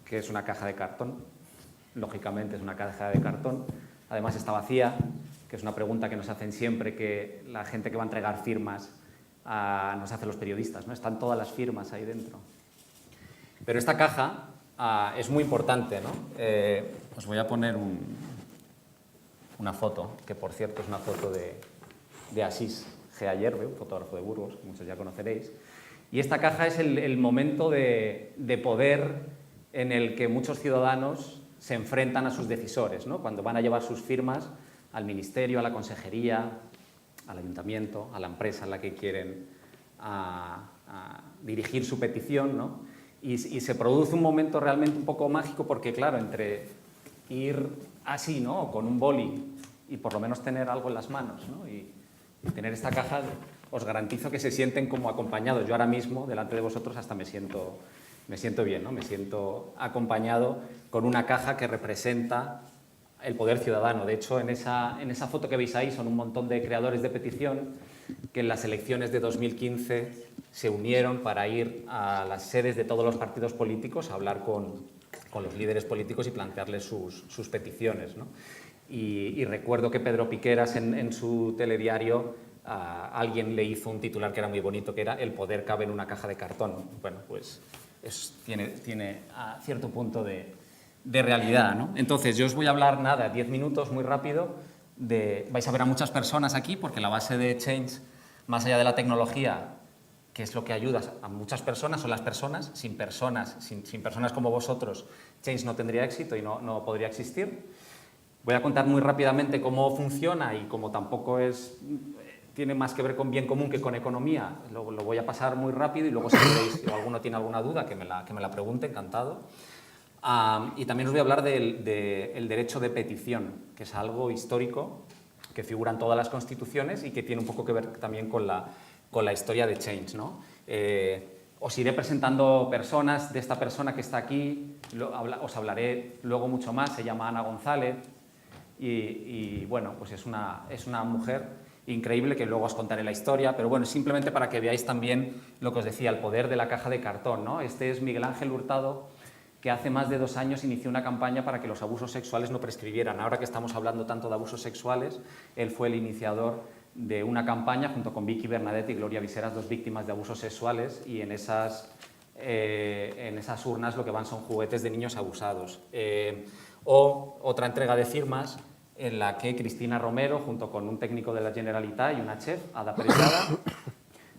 que es una caja de cartón. Lógicamente es una caja de cartón. Además está vacía, que es una pregunta que nos hacen siempre que la gente que va a entregar firmas nos hace los periodistas, ¿no? Están todas las firmas ahí dentro. Pero esta caja es muy importante, ¿no? Os voy a poner una foto, que por cierto es una foto de Asís G. Ayerbe, un fotógrafo de Burgos, que muchos ya conoceréis. Y esta caja es el momento de poder en el que muchos ciudadanos se enfrentan a sus decisores, ¿no? Cuando van a llevar sus firmas al ministerio, a la consejería, al ayuntamiento, a la empresa en la que quieren dirigir su petición, ¿no? Y se produce un momento realmente un poco mágico porque, claro, entre ir así, ¿no? Con un boli y por lo menos tener algo en las manos, ¿no? Y tener esta caja, os garantizo que se sienten como acompañados. Yo ahora mismo, delante de vosotros, hasta me siento bien, ¿no? Me siento acompañado con una caja que representa el poder ciudadano. De hecho, en esa foto que veis ahí son un montón de creadores de petición que en las elecciones de 2015 se unieron para ir a las sedes de todos los partidos políticos a hablar con los líderes políticos y plantearles sus peticiones, ¿no? Y recuerdo que Pedro Piqueras en su telediario alguien le hizo un titular que era muy bonito, que era "El poder cabe en una caja de cartón". Bueno, pues tiene cierto punto de realidad, ¿no? Entonces, yo os voy a hablar, 10 minutos, muy rápido, vais a ver a muchas personas aquí, porque la base de Change, más allá de la tecnología, que es lo que ayuda a muchas personas, son las personas. Sin personas como vosotros, Change no tendría éxito y no podría existir. Voy a contar muy rápidamente cómo funciona y como tampoco tiene más que ver con bien común que con economía, lo voy a pasar muy rápido y luego si queréis, si alguno tiene alguna duda, que me la pregunte, encantado. Y también os voy a hablar del derecho de petición, que es algo histórico que figura en todas las constituciones y que tiene un poco que ver también con la historia de Change, ¿no? Os iré presentando personas. De esta persona que está aquí os hablaré luego mucho más. Se llama Ana González y bueno, pues es una mujer increíble que luego os contaré la historia, pero bueno, simplemente para que veáis también lo que os decía, el poder de la caja de cartón, ¿no? Este es Miguel Ángel Hurtado, que hace más de 2 años inició una campaña para que los abusos sexuales no prescribieran. Ahora que estamos hablando tanto de abusos sexuales, él fue el iniciador de una campaña junto con Vicky Bernadette y Gloria Viseras, 2 víctimas de abusos sexuales, y en esas urnas lo que van son juguetes de niños abusados. O otra entrega de firmas en la que Cristina Romero, junto con un técnico de la Generalitat y una chef, Ada Preciada,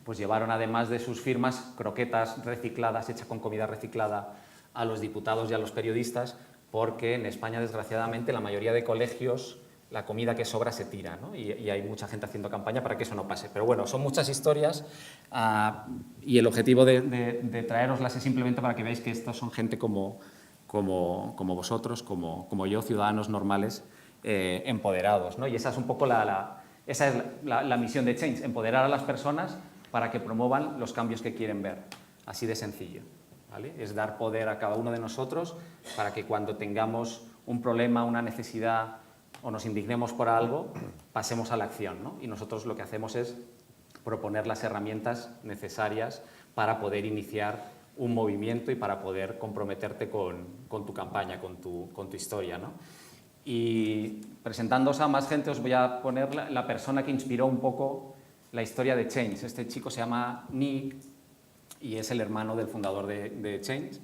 pues llevaron, además de sus firmas, croquetas recicladas, hechas con comida reciclada, a los diputados y a los periodistas, porque en España, desgraciadamente, la mayoría de colegios, la comida que sobra se tira, ¿no? Y hay mucha gente haciendo campaña para que eso no pase. Pero bueno, son muchas historias y el objetivo de traeroslas es simplemente para que veáis que estos son gente como vosotros, como yo, ciudadanos normales, empoderados, ¿no? Y esa es un poco la misión de Change, empoderar a las personas para que promuevan los cambios que quieren ver. Así de sencillo, ¿vale? Es dar poder a cada uno de nosotros para que cuando tengamos un problema, una necesidad o nos indignemos por algo, pasemos a la acción, ¿no? Y nosotros lo que hacemos es proponer las herramientas necesarias para poder iniciar un movimiento y para poder comprometerte con tu campaña, con tu historia, ¿no? Y presentándoos a más gente os voy a poner la persona que inspiró un poco la historia de Change. Este chico se llama Nick y es el hermano del fundador de Change.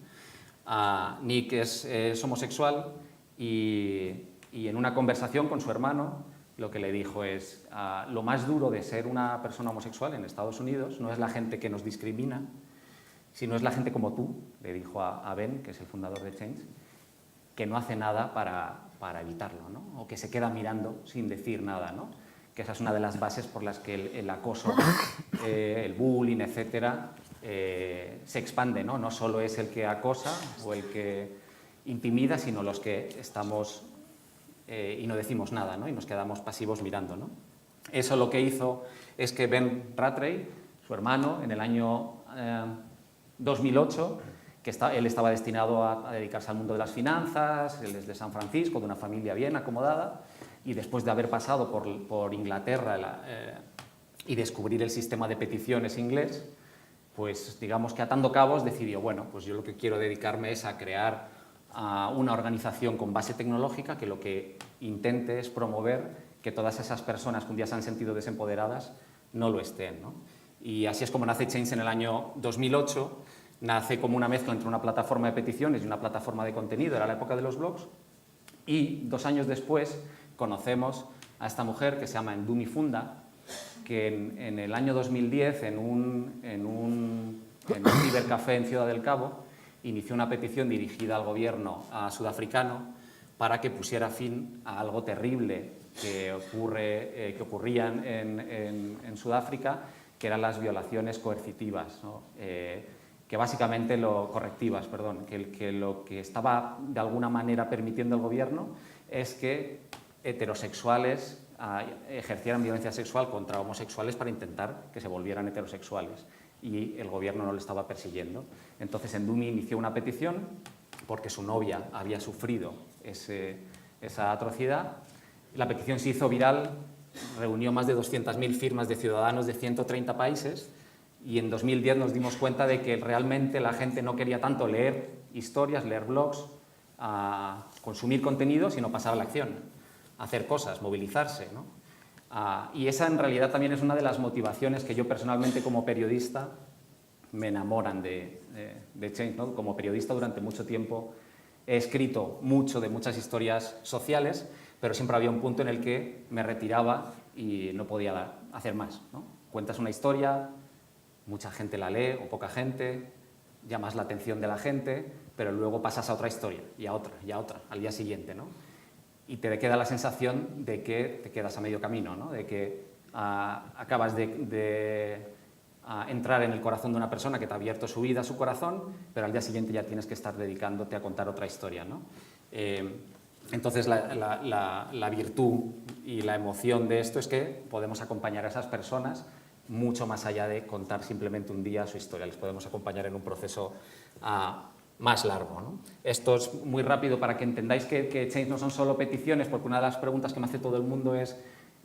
Nick es homosexual y en una conversación con su hermano lo que le dijo es lo más duro de ser una persona homosexual en Estados Unidos no es la gente que nos discrimina, sino es la gente como tú, le dijo a Ben, que es el fundador de Change, que no hace nada para evitarlo, ¿no? O que se queda mirando sin decir nada, ¿no? Que esa es una de las bases por las que el acoso, el bullying, etcétera, se expande, ¿no? No solo es el que acosa o el que intimida, sino los que estamos y no decimos nada, ¿no? Y nos quedamos pasivos mirando, ¿no? Eso lo que hizo es que Ben Rattray, su hermano, en el año 2008, él estaba destinado a dedicarse al mundo de las finanzas, él es de San Francisco, de una familia bien acomodada, y después de haber pasado por Inglaterra y descubrir el sistema de peticiones inglés, pues digamos que atando cabos decidió, bueno, pues yo lo que quiero dedicarme es a crear una organización con base tecnológica que lo que intente es promover que todas esas personas que un día se han sentido desempoderadas no lo estén, ¿no? Y así es como nace Change en el año 2008, nace como una mezcla entre una plataforma de peticiones y una plataforma de contenido, era la época de los blogs, y 2 años después conocemos a esta mujer que se llama Ndumi Funda, que en el año 2010, en un cibercafé en Ciudad del Cabo, inició una petición dirigida al gobierno sudafricano para que pusiera fin a algo terrible que ocurría en Sudáfrica, que eran las violaciones coercitivas, ¿no? Que básicamente que lo que estaba de alguna manera permitiendo el gobierno es que heterosexuales ejercieran violencia sexual contra homosexuales para intentar que se volvieran heterosexuales, y el gobierno no lo estaba persiguiendo. Entonces Ndumi inició una petición porque su novia había sufrido esa atrocidad. La petición se hizo viral, reunió más de 200.000 firmas de ciudadanos de 130 países, y en 2010 nos dimos cuenta de que realmente la gente no quería tanto leer historias, leer blogs, consumir contenido, sino pasar a la acción, hacer cosas, movilizarse, ¿no? Y esa en realidad también es una de las motivaciones que yo personalmente como periodista me enamoran de Change, ¿no? Como periodista durante mucho tiempo he escrito mucho de muchas historias sociales, pero siempre había un punto en el que me retiraba y no podía hacer más, ¿no? Cuentas una historia, mucha gente la lee o poca gente, llamas la atención de la gente, pero luego pasas a otra historia y a otra, al día siguiente, ¿no? Y te queda la sensación de que te quedas a medio camino, ¿no? De que acabas de entrar en el corazón de una persona que te ha abierto su vida, su corazón, pero al día siguiente ya tienes que estar dedicándote a contar otra historia, ¿no? Entonces, la virtud y la emoción de esto es que podemos acompañar a esas personas mucho más allá de contar simplemente un día su historia. Les podemos acompañar en un proceso más largo, ¿no? Esto es muy rápido para que entendáis que Change no son solo peticiones, porque una de las preguntas que me hace todo el mundo es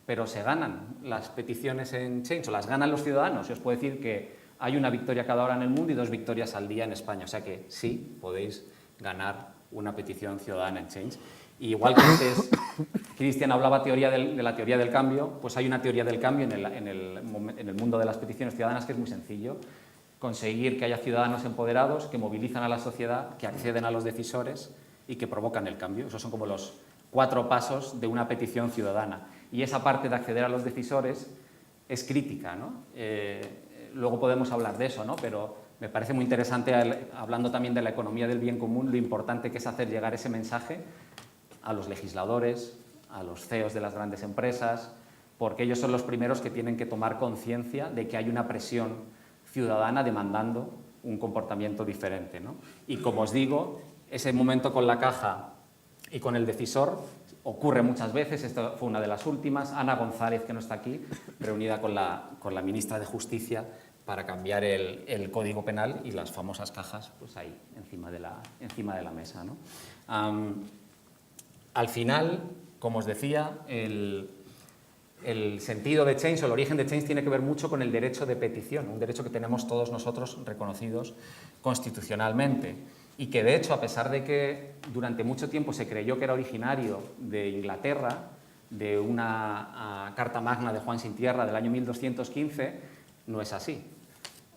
¿pero se ganan las peticiones en Change o las ganan los ciudadanos? Y os puedo decir que hay una victoria cada hora en el mundo y 2 victorias al día en España. O sea que sí, podéis ganar una petición ciudadana en Change. Y igual que antes Cristian hablaba de la teoría del cambio, pues hay una teoría del cambio en el mundo de las peticiones ciudadanas que es muy sencillo. Conseguir que haya ciudadanos empoderados que movilizan a la sociedad, que acceden a los decisores y que provocan el cambio. Esos son como los 4 pasos de una petición ciudadana. Y esa parte de acceder a los decisores es crítica, ¿no? Luego podemos hablar de eso, ¿no? Pero me parece muy interesante, hablando también de la economía del bien común, lo importante que es hacer llegar ese mensaje a los legisladores, a los CEOs de las grandes empresas, porque ellos son los primeros que tienen que tomar conciencia de que hay una presión ciudadana demandando un comportamiento diferente, ¿no? Y como os digo, ese momento con la caja y con el decisor ocurre muchas veces. Esta fue una de las últimas. Ana González, que no está aquí, reunida con la ministra de Justicia para cambiar el Código Penal y las famosas cajas pues ahí, encima de la mesa, ¿no? Al final, como os decía, el sentido de Change o el origen de Change tiene que ver mucho con el derecho de petición, un derecho que tenemos todos nosotros reconocidos constitucionalmente y que, de hecho, a pesar de que durante mucho tiempo se creyó que era originario de Inglaterra, de una Carta Magna de Juan Sin Tierra del año 1215, no es así.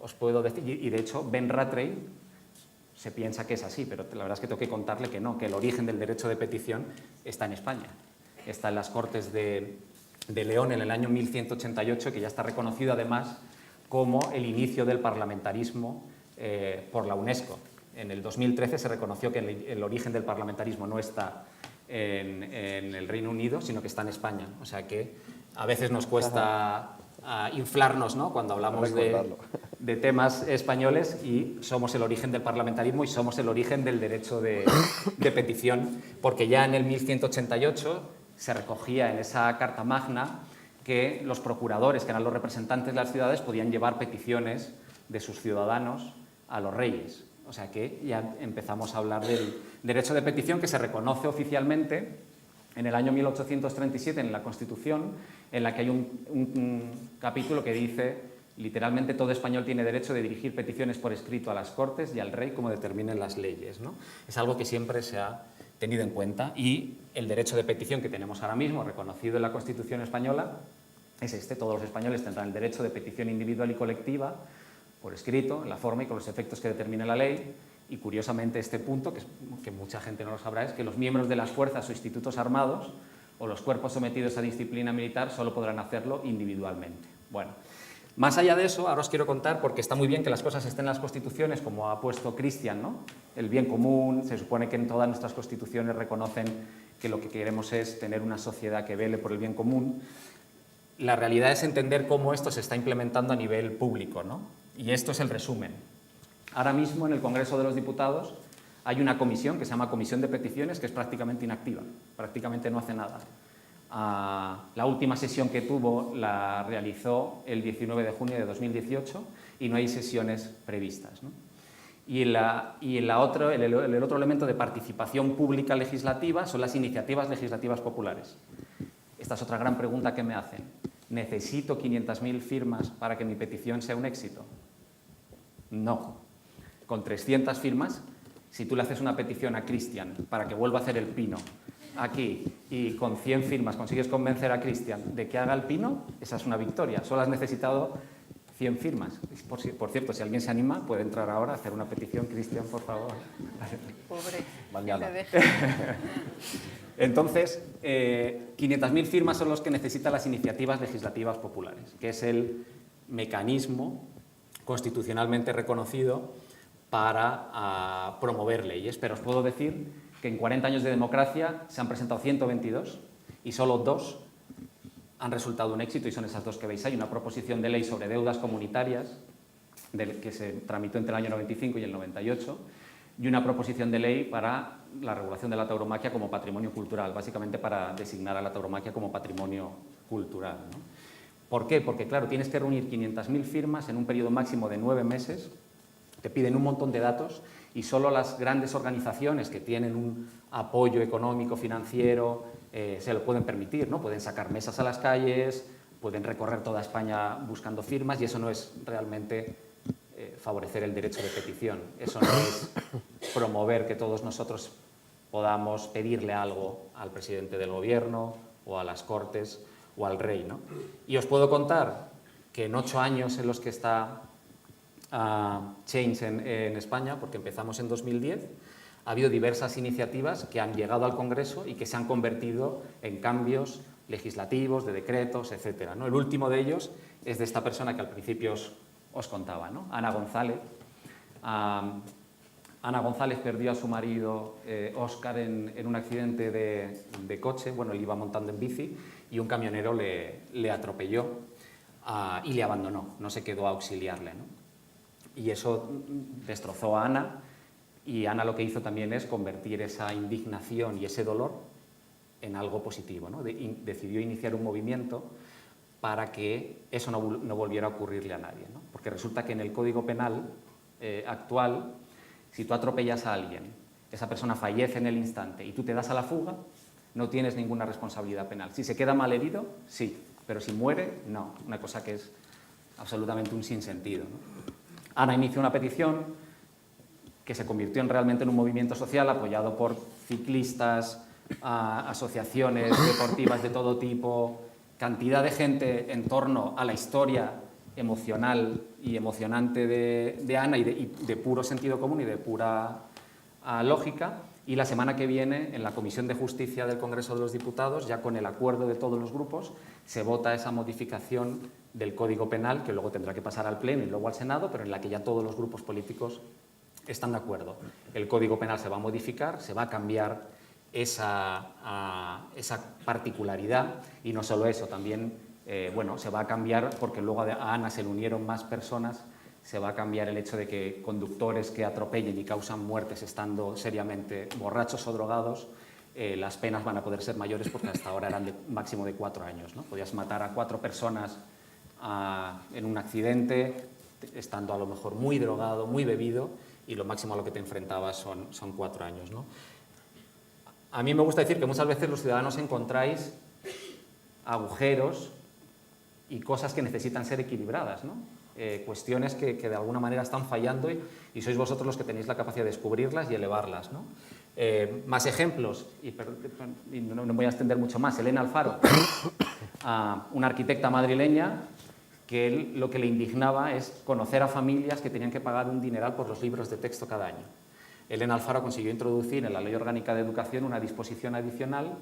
Os puedo decir, y de hecho Ben Rattray se piensa que es así, pero la verdad es que tengo que contarle que no, que el origen del derecho de petición está en España. Está en las Cortes de León en el año 1188, que ya está reconocido además como el inicio del parlamentarismo por la UNESCO. En el 2013 se reconoció que el origen del parlamentarismo no está en el Reino Unido, sino que está en España. O sea que a veces nos cuesta inflarnos, ¿no?, cuando hablamos de temas españoles, y somos el origen del parlamentarismo y somos el origen del derecho de petición, porque ya en el 1188 se recogía en esa Carta Magna que los procuradores, que eran los representantes de las ciudades, podían llevar peticiones de sus ciudadanos a los reyes. O sea que ya empezamos a hablar del derecho de petición, que se reconoce oficialmente en el año 1837 en la Constitución, en la que hay un capítulo que dice literalmente: todo español tiene derecho de dirigir peticiones por escrito a las Cortes y al rey como determinen las leyes, ¿no? Es algo que siempre se ha tenido en cuenta, y el derecho de petición que tenemos ahora mismo reconocido en la Constitución española es este: todos los españoles tendrán el derecho de petición individual y colectiva por escrito, en la forma y con los efectos que determine la ley. Y curiosamente este punto, que mucha gente no lo sabrá, es que los miembros de las fuerzas o institutos armados o los cuerpos sometidos a disciplina militar solo podrán hacerlo individualmente. Bueno, más allá de eso, ahora os quiero contar, porque está muy bien que las cosas estén en las constituciones, como ha puesto Cristian, ¿no? El bien común, se supone que en todas nuestras constituciones reconocen que lo que queremos es tener una sociedad que vele por el bien común. La realidad es entender cómo esto se está implementando a nivel público, ¿no? Y esto es el resumen. Ahora mismo en el Congreso de los Diputados hay una comisión que se llama Comisión de Peticiones, que es prácticamente inactiva, prácticamente no hace nada. La última sesión que tuvo la realizó el 19 de junio de 2018 y no hay sesiones previstas, ¿no? Y el otro elemento de participación pública legislativa son las iniciativas legislativas populares. Esta es otra gran pregunta que me hacen. ¿Necesito 500.000 firmas para que mi petición sea un éxito? No. Con 300 firmas, si tú le haces una petición a Cristian para que vuelva a hacer el pino aquí, y con 100 firmas consigues convencer a Cristian de que haga el pino, esa es una victoria. Solo has necesitado 100 firmas. Por cierto, si alguien se anima, puede entrar ahora a hacer una petición. Cristian, por favor. Pobre, mañana. que te deje. Entonces, 500.000 firmas son los que necesitan las iniciativas legislativas populares, que es el mecanismo constitucionalmente reconocido para promover leyes. Pero os puedo decir que en 40 años de democracia se han presentado 122 y solo 2 han resultado un éxito, y son esas 2 que veis ahí. Una proposición de ley sobre deudas comunitarias, que se tramitó entre el año 95 y el 98, y una proposición de ley para la regulación de la tauromaquia como patrimonio cultural, básicamente para designar a la tauromaquia como patrimonio cultural, ¿no? ¿Por qué? Porque, claro, tienes que reunir 500.000 firmas en un periodo máximo de 9 meses, te piden un montón de datos, y solo las grandes organizaciones que tienen un apoyo económico, financiero, se lo pueden permitir, ¿no? Pueden sacar mesas a las calles, pueden recorrer toda España buscando firmas, y eso no es realmente favorecer el derecho de petición. Eso no es promover que todos nosotros podamos pedirle algo al presidente del gobierno o a las Cortes o al rey, ¿no? Y os puedo contar que en 8 años en los que está Change en España, porque empezamos en 2010, ha habido diversas iniciativas que han llegado al Congreso y que se han convertido en cambios legislativos, de decretos, etcétera, ¿no? El último de ellos es de esta persona que al principio os contaba, ¿no? Ana González. Ana González perdió a su marido Óscar en un accidente de coche. Bueno, él iba montando en bici y un camionero le atropelló y le abandonó, no se quedó a auxiliarle, ¿no? Y eso destrozó a Ana, y Ana lo que hizo también es convertir esa indignación y ese dolor en algo positivo, ¿no? Decidió iniciar un movimiento para que eso no volviera a ocurrirle a nadie, ¿no? Porque resulta que en el Código Penal actual, si tú atropellas a alguien, esa persona fallece en el instante y tú te das a la fuga, no tienes ninguna responsabilidad penal. Si se queda malherido, sí, pero si muere, no. Una cosa que es absolutamente un sinsentido, ¿no? Ana inició una petición que se convirtió realmente en un movimiento social apoyado por ciclistas, asociaciones deportivas de todo tipo, cantidad de gente en torno a la historia emocional y emocionante de Ana y de puro sentido común y de pura lógica. Y la semana que viene, en la Comisión de Justicia del Congreso de los Diputados, ya con el acuerdo de todos los grupos, se vota esa modificación del Código Penal, que luego tendrá que pasar al Pleno y luego al Senado, pero en la que ya todos los grupos políticos están de acuerdo. El Código Penal se va a modificar, se va a cambiar esa particularidad, y no solo eso, también se va a cambiar, porque luego a Ana se le unieron más personas, se va a cambiar el hecho de que conductores que atropellen y causan muertes estando seriamente borrachos o drogados, las penas van a poder ser mayores, porque hasta ahora eran de máximo de 4 años, ¿no? Podías matar a 4 personas en un accidente, estando a lo mejor muy drogado, muy bebido, y lo máximo a lo que te enfrentabas son 4 años, ¿no? A mí me gusta decir que muchas veces los ciudadanos encontráis agujeros y cosas que necesitan ser equilibradas, ¿no? Cuestiones que de alguna manera están fallando, y sois vosotros los que tenéis la capacidad de descubrirlas y elevarlas, ¿no? Más ejemplos, y no me voy a extender mucho más. Elena Alfaro, una arquitecta madrileña que lo que le indignaba es conocer a familias que tenían que pagar un dineral por los libros de texto cada año. Elena Alfaro consiguió introducir en la Ley Orgánica de Educación una disposición adicional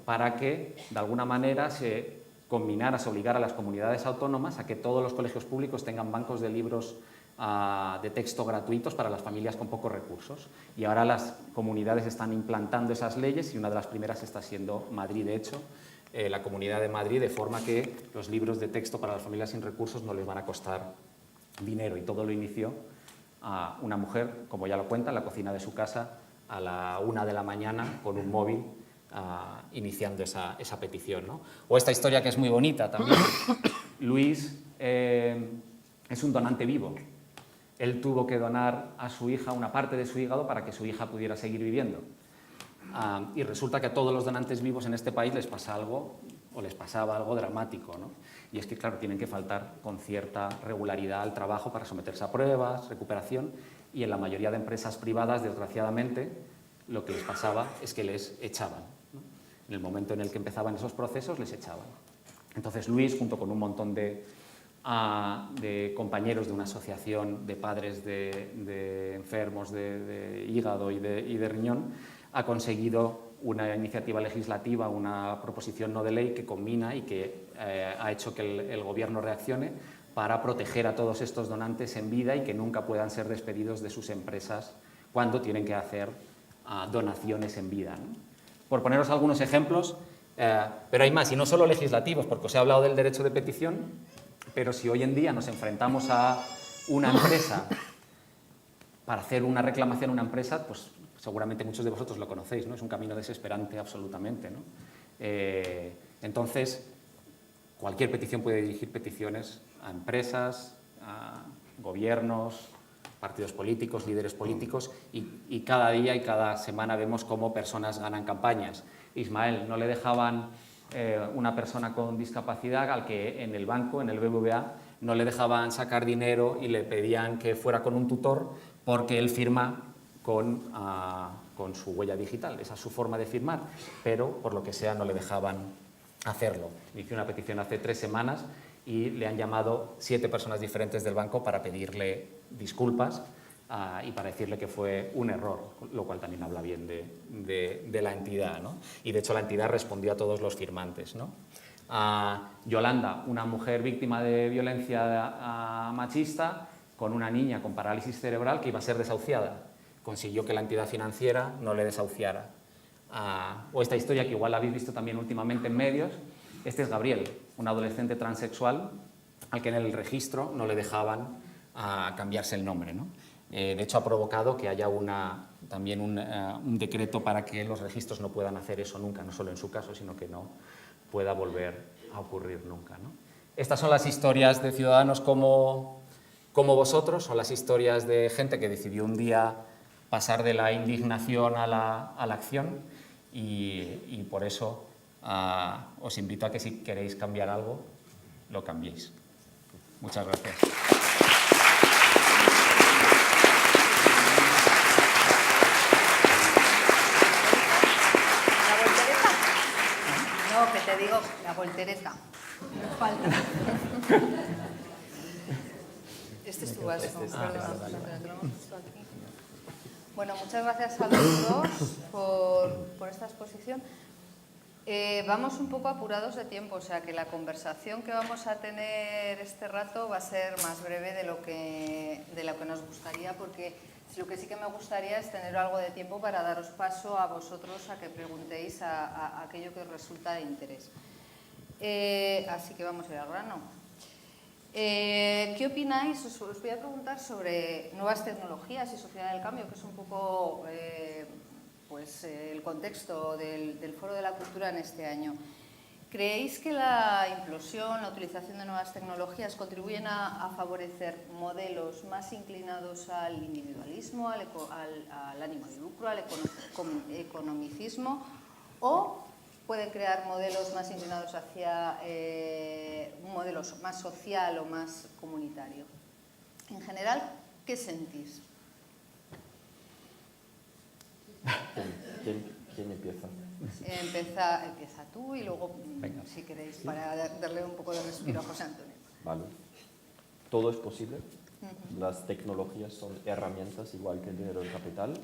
para que, de alguna manera, se combinara, se obligara a las comunidades autónomas a que todos los colegios públicos tengan bancos de libros de texto gratuitos para las familias con pocos recursos. Y ahora las comunidades están implantando esas leyes, y una de las primeras está siendo Madrid, de hecho, la Comunidad de Madrid, de forma que los libros de texto para las familias sin recursos no les van a costar dinero. Y todo lo inició una mujer, como ya lo cuenta, en la cocina de su casa a la 1 de la mañana con un móvil, iniciando esa petición, ¿no? O esta historia que es muy bonita también. Luis es un donante vivo. Él tuvo que donar a su hija una parte de su hígado para que su hija pudiera seguir viviendo. Y resulta que a todos los donantes vivos en este país les pasa algo, o les pasaba algo dramático, ¿no? Y es que, claro, tienen que faltar con cierta regularidad al trabajo para someterse a pruebas, recuperación, y en la mayoría de empresas privadas, desgraciadamente, lo que les pasaba es que les echaban, ¿no? En el momento en el que empezaban esos procesos, les echaban. Entonces Luis, junto con un montón de compañeros de una asociación de padres de enfermos de hígado y de riñón, ha conseguido una iniciativa legislativa, una proposición no de ley que combina y que ha hecho que el gobierno reaccione para proteger a todos estos donantes en vida y que nunca puedan ser despedidos de sus empresas cuando tienen que hacer donaciones en vida, ¿no? Por poneros algunos ejemplos, pero hay más, y no solo legislativos, porque os he hablado del derecho de petición, pero si hoy en día nos enfrentamos a una empresa para hacer una reclamación a una empresa, pues seguramente muchos de vosotros lo conocéis, ¿no? Es un camino desesperante absolutamente, ¿no? Entonces, cualquier petición puede dirigir peticiones a empresas, a gobiernos, partidos políticos, líderes políticos, y cada día y cada semana vemos cómo personas ganan campañas. Ismael, no le dejaban una persona con discapacidad al que en el banco, en el BBVA, no le dejaban sacar dinero y le pedían que fuera con un tutor porque él firma con su huella digital. Esa es su forma de firmar, pero por lo que sea no le dejaban hacerlo. Hice una petición hace 3 semanas y le han llamado 7 personas diferentes del banco para pedirle disculpas y para decirle que fue un error, lo cual también habla bien de la entidad, ¿no? Y de hecho la entidad respondió a todos los firmantes, ¿no? Yolanda, una mujer víctima de violencia machista, con una niña con parálisis cerebral que iba a ser desahuciada. Consiguió que la entidad financiera no le desahuciara. O esta historia que igual la habéis visto también últimamente en medios. Este es Gabriel, un adolescente transexual al que en el registro no le dejaban cambiarse el nombre, ¿no? De hecho, ha provocado que haya también un decreto para que los registros no puedan hacer eso nunca, no solo en su caso, sino que no pueda volver a ocurrir nunca, ¿no? Estas son las historias de ciudadanos como vosotros, son las historias de gente que decidió un día pasar de la indignación a la acción y por eso os invito a que si queréis cambiar algo, lo cambiéis. Muchas gracias. No, que te digo, la voltereta. Me falta. Este es tu vaso. Perdona, vale. te lo tenemos justo aquí. Bueno, muchas gracias a los dos por esta exposición. Vamos un poco apurados de tiempo, o sea que la conversación que vamos a tener este rato va a ser más breve de lo que nos gustaría, porque lo que sí que me gustaría es tener algo de tiempo para daros paso a vosotros a que preguntéis a aquello que os resulta de interés. Así que vamos a ir al grano. ¿Qué opináis? Os voy a preguntar sobre nuevas tecnologías y sociedad del cambio, que es un poco el contexto del Foro de la Cultura en este año. ¿Creéis que la implosión, la utilización de nuevas tecnologías contribuyen a favorecer modelos más inclinados al individualismo, al ánimo de lucro, al economicismo, o pueden crear modelos más inclinados hacia un modelo más social o más comunitario? En general, ¿qué sentís? ¿Quién empieza? Empieza tú y luego, Venga. si queréis, para darle un poco de respiro a José Antonio. Vale. Todo es posible. Las tecnologías son herramientas igual que el dinero del capital.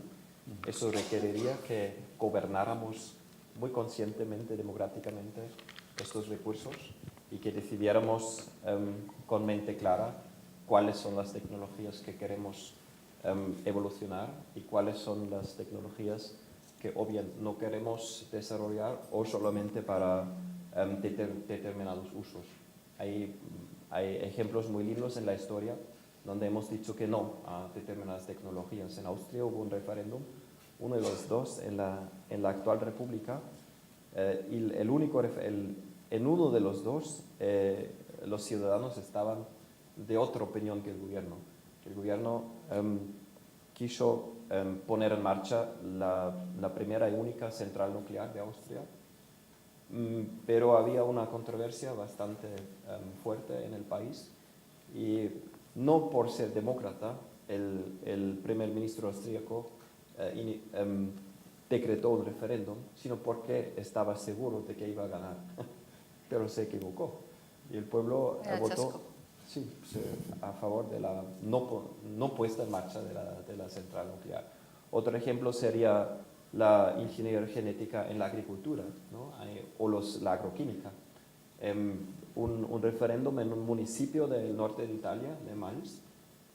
Eso requeriría que gobernáramos muy conscientemente, democráticamente, estos recursos y que decidiéramos con mente clara cuáles son las tecnologías que queremos evolucionar y cuáles son las tecnologías que o bien no queremos desarrollar o solamente para determinados usos. Hay ejemplos muy lindos en la historia donde hemos dicho que no a determinadas tecnologías. En Austria hubo un referéndum, uno de los dos en la actual república, y en uno de los dos los ciudadanos estaban de otra opinión que el gobierno. El gobierno quiso poner en marcha la primera y única central nuclear de Austria, pero había una controversia bastante fuerte en el país y no por ser demócrata el primer ministro austríaco decretó un referéndum, sino porque estaba seguro de que iba a ganar, pero se equivocó y el pueblo votó a favor de la no puesta en marcha de la central nuclear. Otro ejemplo sería la ingeniería genética en la agricultura, ¿no? O la agroquímica. un referéndum en un municipio del norte de Italia, de Mals,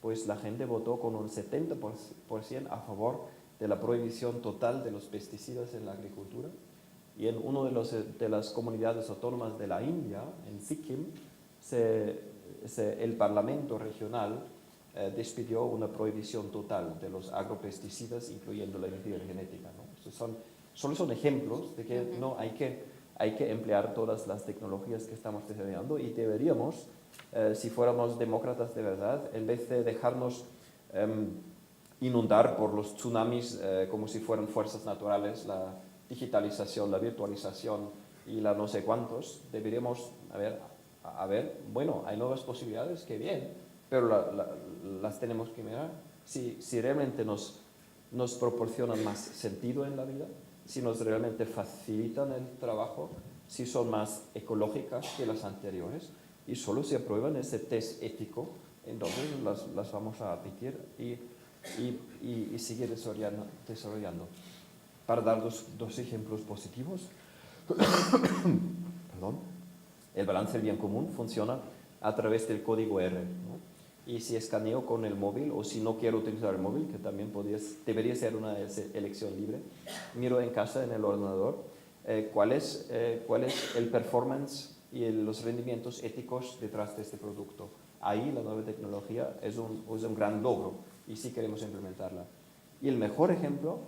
pues la gente votó con un 70% a favor de la prohibición total de los pesticidas en la agricultura. Y en una de las comunidades autónomas de la India, en Sikkim, el Parlamento regional despidió una prohibición total de los agropesticidas, incluyendo la ingeniería genética, ¿no? Estos solo son ejemplos de que no hay que emplear todas las tecnologías que estamos desarrollando, y deberíamos, si fuéramos demócratas de verdad, en vez de dejarnos inundar por los tsunamis como si fueran fuerzas naturales, la digitalización, la virtualización y la no sé cuántos, deberíamos, bueno, hay nuevas posibilidades, qué bien, pero las tenemos que mirar. Si realmente nos proporcionan más sentido en la vida, si nos realmente facilitan el trabajo, si son más ecológicas que las anteriores, y solo si aprueban ese test ético, entonces las vamos a admitir y seguir desarrollando. Para dar dos ejemplos positivos, perdón, el balance del bien común funciona a través del código R, ¿no? Y si escaneo con el móvil, o si no quiero utilizar el móvil, que también debería ser una elección libre, miro en casa en el ordenador cuál es el performance y los rendimientos éticos detrás de este producto. Ahí la nueva tecnología es un gran logro, y sí queremos implementarla. Y el mejor ejemplo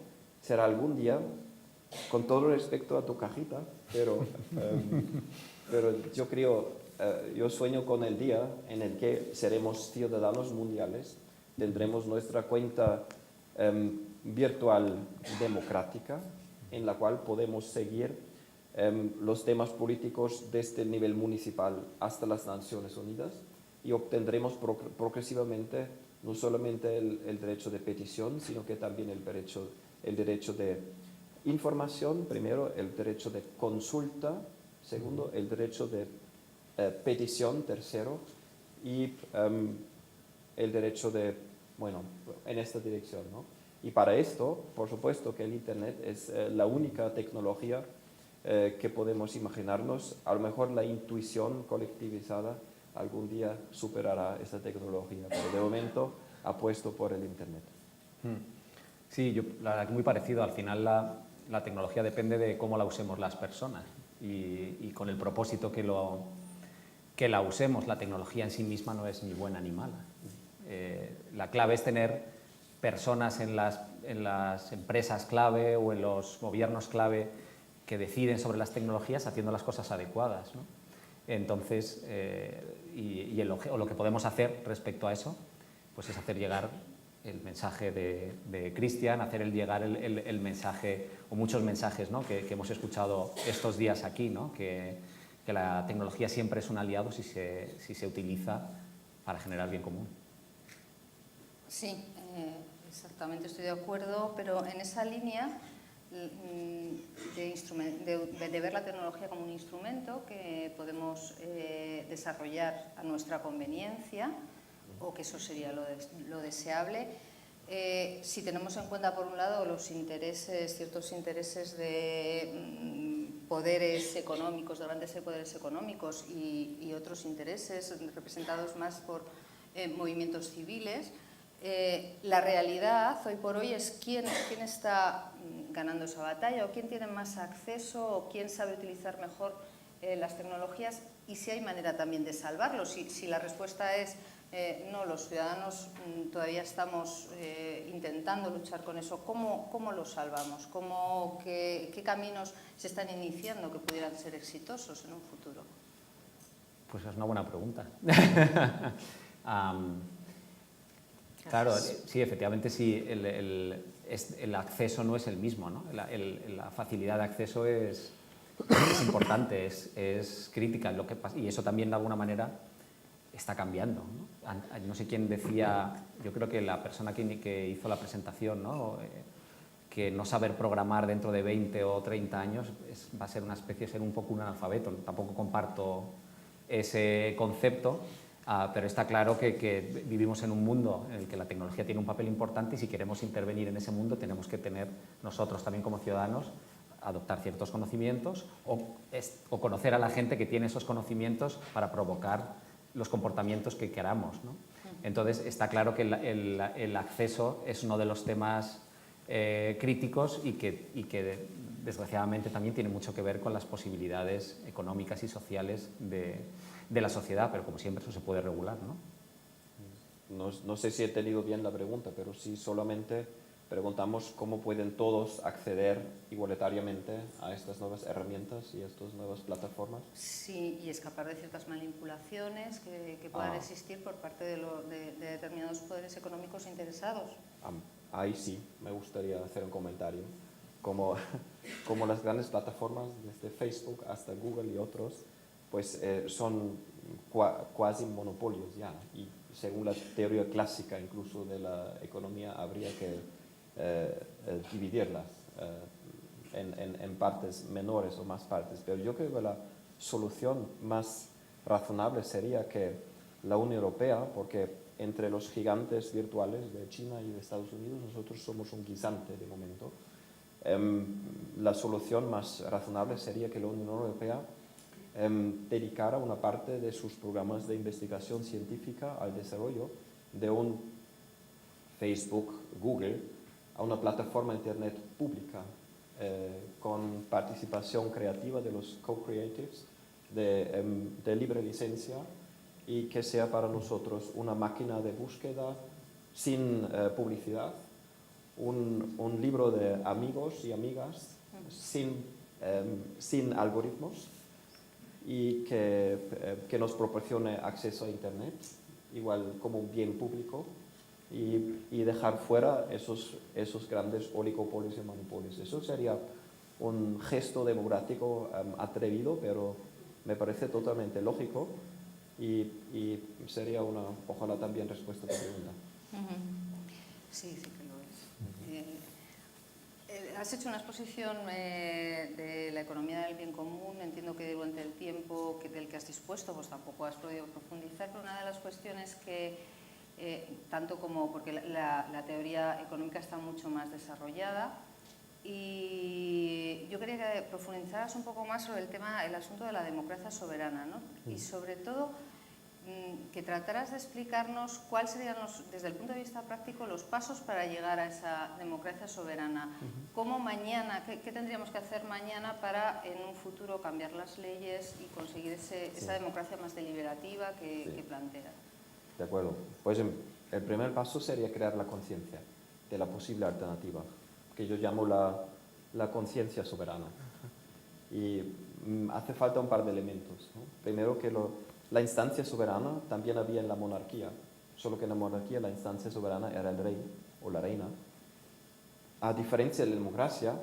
será algún día, con todo respecto a tu cajita, pero yo sueño con el día en el que seremos ciudadanos mundiales, tendremos nuestra cuenta virtual democrática, en la cual podemos seguir los temas políticos desde el nivel municipal hasta las Naciones Unidas, y obtendremos progresivamente no solamente el derecho de petición, sino que también el derecho de información, primero, el derecho de consulta, segundo, el derecho de petición, tercero, y el derecho de, bueno, en esta dirección, ¿no? Y para esto, por supuesto que el Internet es la única tecnología que podemos imaginarnos. A lo mejor la intuición colectivizada algún día superará esta tecnología, pero de momento apuesto por el Internet. Sí, la verdad que muy parecido. Al final la tecnología depende de cómo la usemos las personas y con el propósito que la usemos. La tecnología en sí misma no es ni buena ni mala. La clave es tener personas en las empresas clave o en los gobiernos clave que deciden sobre las tecnologías haciendo las cosas adecuadas, ¿no? Entonces, lo que podemos hacer respecto a eso, pues es hacer llegar el mensaje de Cristian, hacer llegar el mensaje, o muchos mensajes, ¿no?, que hemos escuchado estos días aquí, ¿no?, que la tecnología siempre es un aliado si se utiliza para generar bien común. Sí, exactamente, estoy de acuerdo, pero en esa línea de ver la tecnología como un instrumento que podemos desarrollar a nuestra conveniencia, o que eso sería lo deseable, si tenemos en cuenta, por un lado, ciertos intereses de poderes económicos, de grandes poderes económicos, y otros intereses representados más por movimientos civiles, la realidad hoy por hoy es quién está ganando esa batalla, o quién tiene más acceso, o quién sabe utilizar mejor las tecnologías, y si hay manera también de salvarlo. Si la respuesta es no, los ciudadanos todavía estamos intentando luchar con eso, ¿cómo lo salvamos? ¿Qué caminos se están iniciando que pudieran ser exitosos en un futuro? Pues es una buena pregunta. Claro, sí, efectivamente sí, el acceso no es el mismo, ¿no? La facilidad de acceso es importante, es crítica, y eso también de alguna manera está cambiando, ¿no? No sé quién decía, yo creo que la persona que hizo la presentación, ¿no?, que no saber programar dentro de 20 o 30 años va a ser una especie de ser un poco un analfabeto. Tampoco comparto ese concepto, pero está claro que vivimos en un mundo en el que la tecnología tiene un papel importante, y si queremos intervenir en ese mundo tenemos que tener nosotros también como ciudadanos adoptar ciertos conocimientos o conocer a la gente que tiene esos conocimientos para provocar los comportamientos que queramos, ¿no? Entonces, está claro que el acceso es uno de los temas críticos y que desgraciadamente también tiene mucho que ver con las posibilidades económicas y sociales de la sociedad, pero como siempre eso se puede regular, ¿no? No sé si he tenido bien la pregunta, pero si solamente preguntamos cómo pueden todos acceder igualitariamente a estas nuevas herramientas y a estas nuevas plataformas. Sí, y escapar de ciertas manipulaciones que puedan existir por parte de determinados poderes económicos interesados. Ahí sí, me gustaría hacer un comentario. Como las grandes plataformas, desde Facebook hasta Google y otros, pues son cuasi monopolios ya. Y según la teoría clásica incluso de la economía, habría que dividirlas en partes menores o más partes. Pero yo creo que la solución más razonable sería que la Unión Europea, porque entre los gigantes virtuales de China y de Estados Unidos nosotros somos un guisante de momento, la solución más razonable sería que la Unión Europea dedicara una parte de sus programas de investigación científica al desarrollo de un Facebook, Google, a una plataforma de Internet pública con participación creativa de los co-creatives de libre licencia y que sea para nosotros una máquina de búsqueda sin publicidad, un libro de amigos y amigas sin algoritmos y que nos proporcione acceso a Internet, igual como un bien público, y dejar fuera esos grandes oligopolios y monopolios. Eso sería un gesto democrático atrevido, pero me parece totalmente lógico y sería una, ojalá también, respuesta a tu pregunta. Sí, sí que lo es. Has hecho una exposición de la economía del bien común. Entiendo que durante el tiempo del que has dispuesto pues tampoco has podido profundizar, pero una de las cuestiones que, tanto como porque la teoría económica está mucho más desarrollada, y yo quería que profundizaras un poco más sobre el asunto de la democracia soberana, ¿no? Y sobre todo que trataras de explicarnos cuáles serían, desde el punto de vista práctico, los pasos para llegar a esa democracia soberana. ¿Cómo mañana, qué tendríamos que hacer mañana para en un futuro cambiar las leyes y conseguir esa democracia más deliberativa que plantea? De acuerdo. Pues el primer paso sería crear la conciencia de la posible alternativa, que yo llamo la conciencia soberana. Y hace falta un par de elementos, ¿no? Primero, que la instancia soberana también había en la monarquía, solo que en la monarquía la instancia soberana era el rey o la reina. A diferencia de la democracia,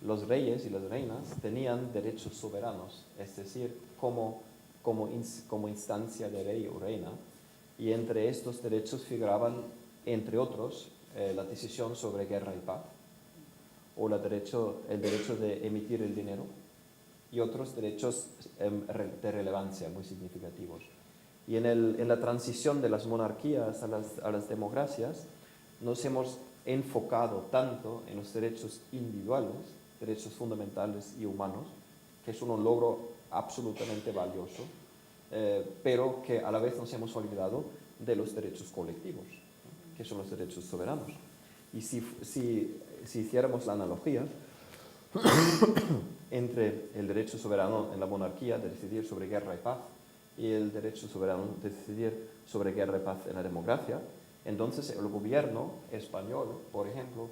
los reyes y las reinas tenían derechos soberanos, es decir, como instancia de rey o reina, y entre estos derechos figuraban, entre otros, la decisión sobre guerra y paz, o el derecho de emitir el dinero, y otros derechos de relevancia muy significativos. Y en la transición de las monarquías a las democracias, nos hemos enfocado tanto en los derechos individuales, derechos fundamentales y humanos, que es un logro absolutamente valioso, pero que a la vez nos hemos olvidado de los derechos colectivos, que son los derechos soberanos. Y si hiciéramos la analogía entre el derecho soberano en la monarquía de decidir sobre guerra y paz y el derecho soberano de decidir sobre guerra y paz en la democracia, entonces el gobierno español, por ejemplo,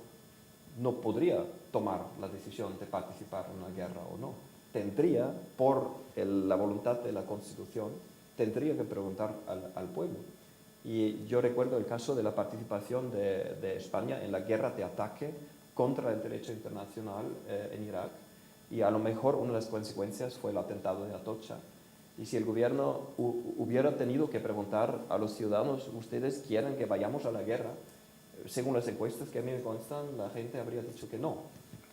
no podría tomar la decisión de participar en una guerra o no. Tendría, por la voluntad de la Constitución, tendría que preguntar al pueblo. Y yo recuerdo el caso de la participación de España en la guerra de ataque contra el derecho internacional en Irak, y a lo mejor una de las consecuencias fue el atentado de Atocha. Y si el gobierno hubiera tenido que preguntar a los ciudadanos, ¿ustedes quieren que vayamos a la guerra?, según las encuestas que a mí me constan, la gente habría dicho que no.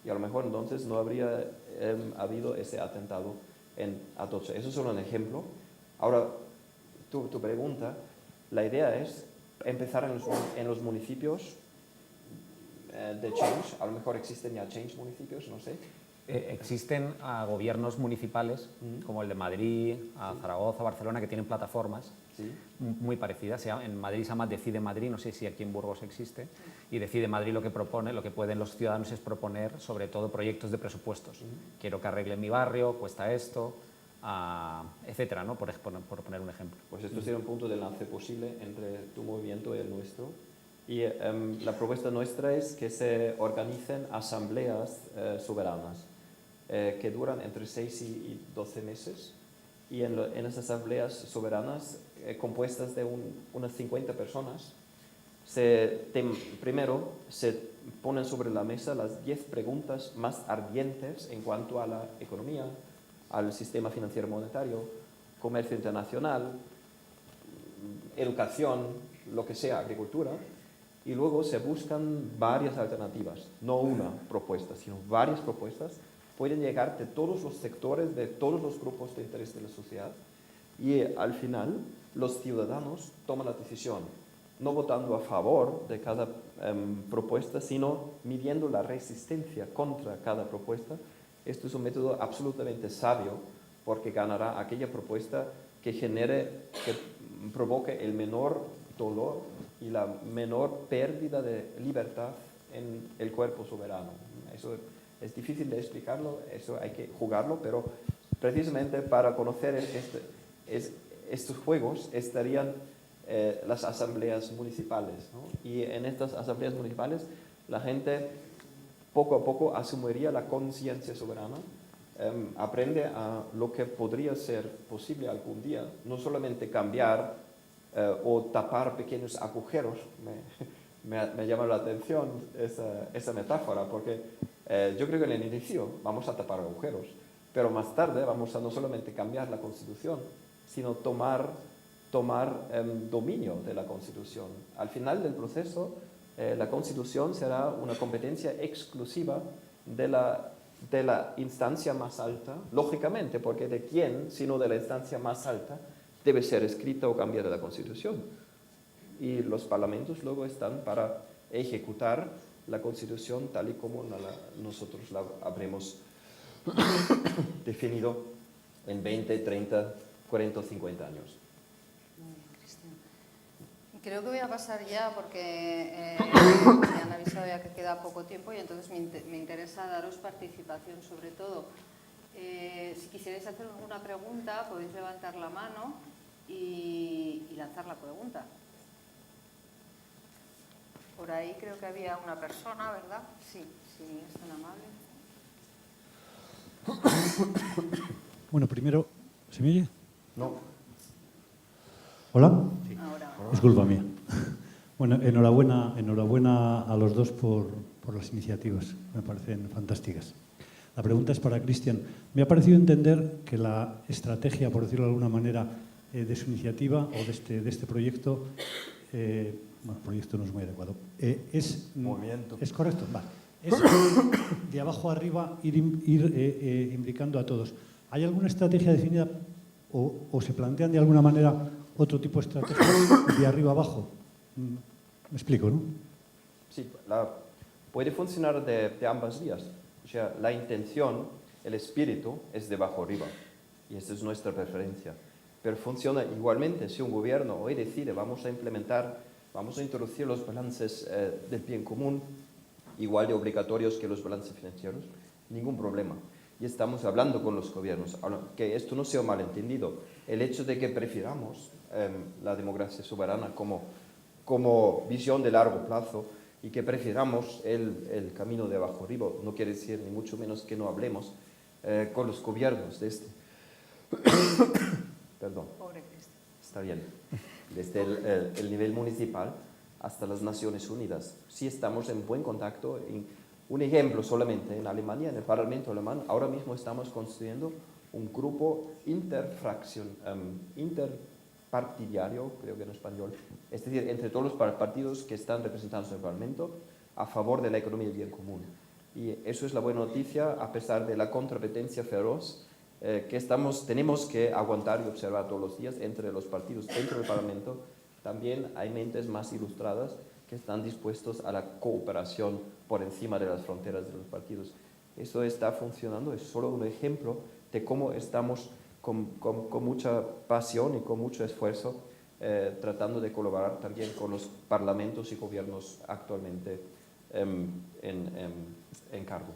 Y a lo mejor entonces no habría habido ese atentado en Atocha. Eso es solo un ejemplo. Ahora, tu pregunta, la idea es empezar en los municipios de Change. A lo mejor existen ya Change municipios, no sé. Existen gobiernos municipales, como el de Madrid, Zaragoza, Barcelona, que tienen plataformas muy parecidas. En Madrid se llama Decide Madrid, no sé si aquí en Burgos existe, y Decide Madrid lo que propone, lo que pueden los ciudadanos es proponer sobre todo proyectos de presupuestos. Quiero que arregle mi barrio, cuesta esto, etcétera, ¿no? por poner un ejemplo. Pues esto sería un punto de enlace posible entre tu movimiento y el nuestro. Y la propuesta nuestra es que se organicen asambleas soberanas que duran entre 6 y 12 meses. Y en esas asambleas soberanas compuestas de unas 50 personas, primero se ponen sobre la mesa las 10 preguntas más ardientes en cuanto a la economía, al sistema financiero monetario, comercio internacional, educación, lo que sea, agricultura, y luego se buscan varias alternativas, no una propuesta, sino varias propuestas. Pueden llegar de todos los sectores, de todos los grupos de interés de la sociedad, y al final los ciudadanos toman la decisión, no votando a favor de cada propuesta, sino midiendo la resistencia contra cada propuesta. Esto es un método absolutamente sabio, porque ganará aquella propuesta que provoque el menor dolor y la menor pérdida de libertad en el cuerpo soberano. Eso es difícil de explicarlo, eso hay que jugarlo, pero precisamente para conocer estos juegos estarían las asambleas municipales, ¿no? Y en estas asambleas municipales la gente poco a poco asumiría la conciencia soberana, aprende a lo que podría ser posible algún día, no solamente cambiar o tapar pequeños agujeros. Me llama la atención esa metáfora, porque yo creo que en el inicio vamos a tapar agujeros, pero más tarde vamos a no solamente cambiar la Constitución, sino tomar dominio de la Constitución. Al final del proceso, la Constitución será una competencia exclusiva de la instancia más alta, lógicamente, porque ¿de quién, sino de la instancia más alta, debe ser escrita o cambiada la Constitución? Y los parlamentos luego están para ejecutar la Constitución tal y como nosotros la habremos definido en 20, 30, 40 o 50 años. Creo que voy a pasar ya porque me han avisado ya que queda poco tiempo y entonces me interesa daros participación sobre todo. Si quisierais hacer alguna pregunta podéis levantar la mano y lanzar la pregunta. Por ahí creo que había una persona, ¿verdad? Sí, sí, es tan amable. Bueno, primero, ¿se me oye? No. ¿Hola? Sí. Ahora. Disculpa mía. Bueno, enhorabuena a los dos por las iniciativas, me parecen fantásticas. La pregunta es para Cristian. Me ha parecido entender que la estrategia, por decirlo de alguna manera, de su iniciativa o de este proyecto, bueno, proyecto no es muy adecuado, Movimiento. ¿Es correcto? Vale. Es de abajo a arriba ir implicando a todos. ¿Hay alguna estrategia definida o se plantean de alguna manera otro tipo de estrategias de arriba abajo? Me explico, ¿no? Sí, puede funcionar de ambas vías. O sea, la intención, el espíritu es de abajo arriba y esa es nuestra preferencia. Pero funciona igualmente si un gobierno hoy decide vamos a introducir los balances del bien común igual de obligatorios que los balances financieros, ningún problema. Y estamos hablando con los gobiernos, que esto no sea malentendido. El hecho de que prefiramos la democracia soberana como visión de largo plazo y que prefiramos el camino de abajo arriba no quiere decir ni mucho menos que no hablemos con los gobiernos de este. Perdón. Pobre Cristian. Está bien. Desde el nivel municipal hasta las Naciones Unidas. Sí estamos en buen contacto. Un ejemplo solamente, en Alemania, en el Parlamento alemán, ahora mismo estamos construyendo un grupo interpartidario, creo que en español, es decir, entre todos los partidos que están representados en el Parlamento a favor de la economía del bien común. Y eso es la buena noticia, a pesar de la competencia feroz que tenemos que aguantar y observar todos los días entre los partidos dentro del Parlamento. También hay mentes más ilustradas que están dispuestos a la cooperación por encima de las fronteras de los partidos. Eso está funcionando, es solo un ejemplo de cómo estamos con mucha pasión y con mucho esfuerzo tratando de colaborar también con los parlamentos y gobiernos actualmente en cargo.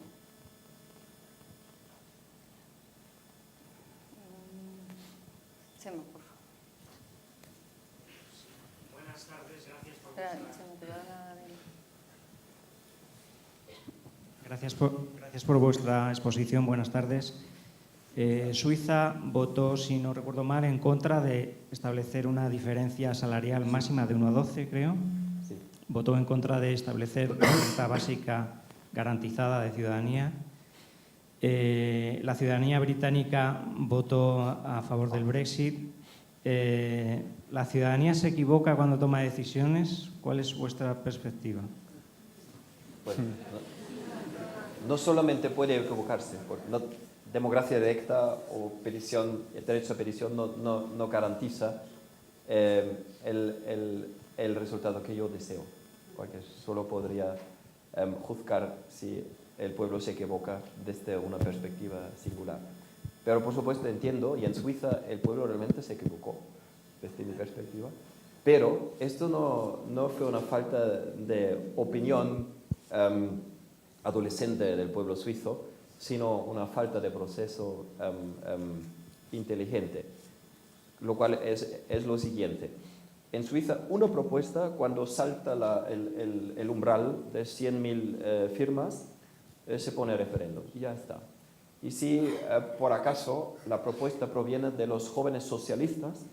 Chema, por favor. Buenas tardes, gracias por Gracias por vuestra exposición. Buenas tardes. Suiza votó, si no recuerdo mal, en contra de establecer una diferencia salarial máxima de 1 a 12, creo. Sí. Votó en contra de establecer la renta básica garantizada de ciudadanía. La ciudadanía británica votó a favor del Brexit. ¿La ciudadanía se equivoca cuando toma decisiones? ¿Cuál es vuestra perspectiva? Bueno, no solamente puede equivocarse, porque democracia directa o el derecho a petición no garantiza el resultado que yo deseo, porque solo podría juzgar si el pueblo se equivoca desde una perspectiva singular. Pero por supuesto entiendo, y en Suiza el pueblo realmente se equivocó, desde mi perspectiva, pero esto no fue una falta de opinión adolescente del pueblo suizo, sino una falta de proceso inteligente, lo cual es lo siguiente. En Suiza, una propuesta, cuando salta el umbral de 100.000 firmas, se pone referéndum y ya está. Y si por acaso la propuesta proviene de los jóvenes socialistas,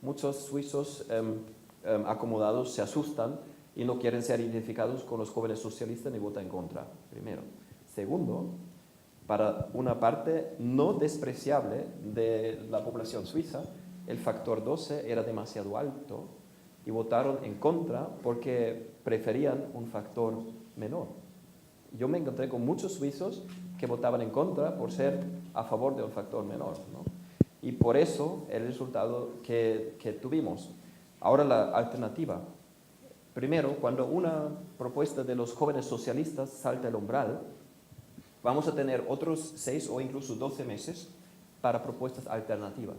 muchos suizos acomodados se asustan y no quieren ser identificados con los jóvenes socialistas ni votan en contra, primero. Segundo, para una parte no despreciable de la población suiza, el factor 12 era demasiado alto y votaron en contra porque preferían un factor menor. Yo me encontré con muchos suizos que votaban en contra por ser a favor de un factor menor, ¿no? Y por eso el resultado que tuvimos. Ahora la alternativa. Primero, cuando una propuesta de los jóvenes socialistas salta el umbral, vamos a tener otros 6 o incluso 12 meses para propuestas alternativas.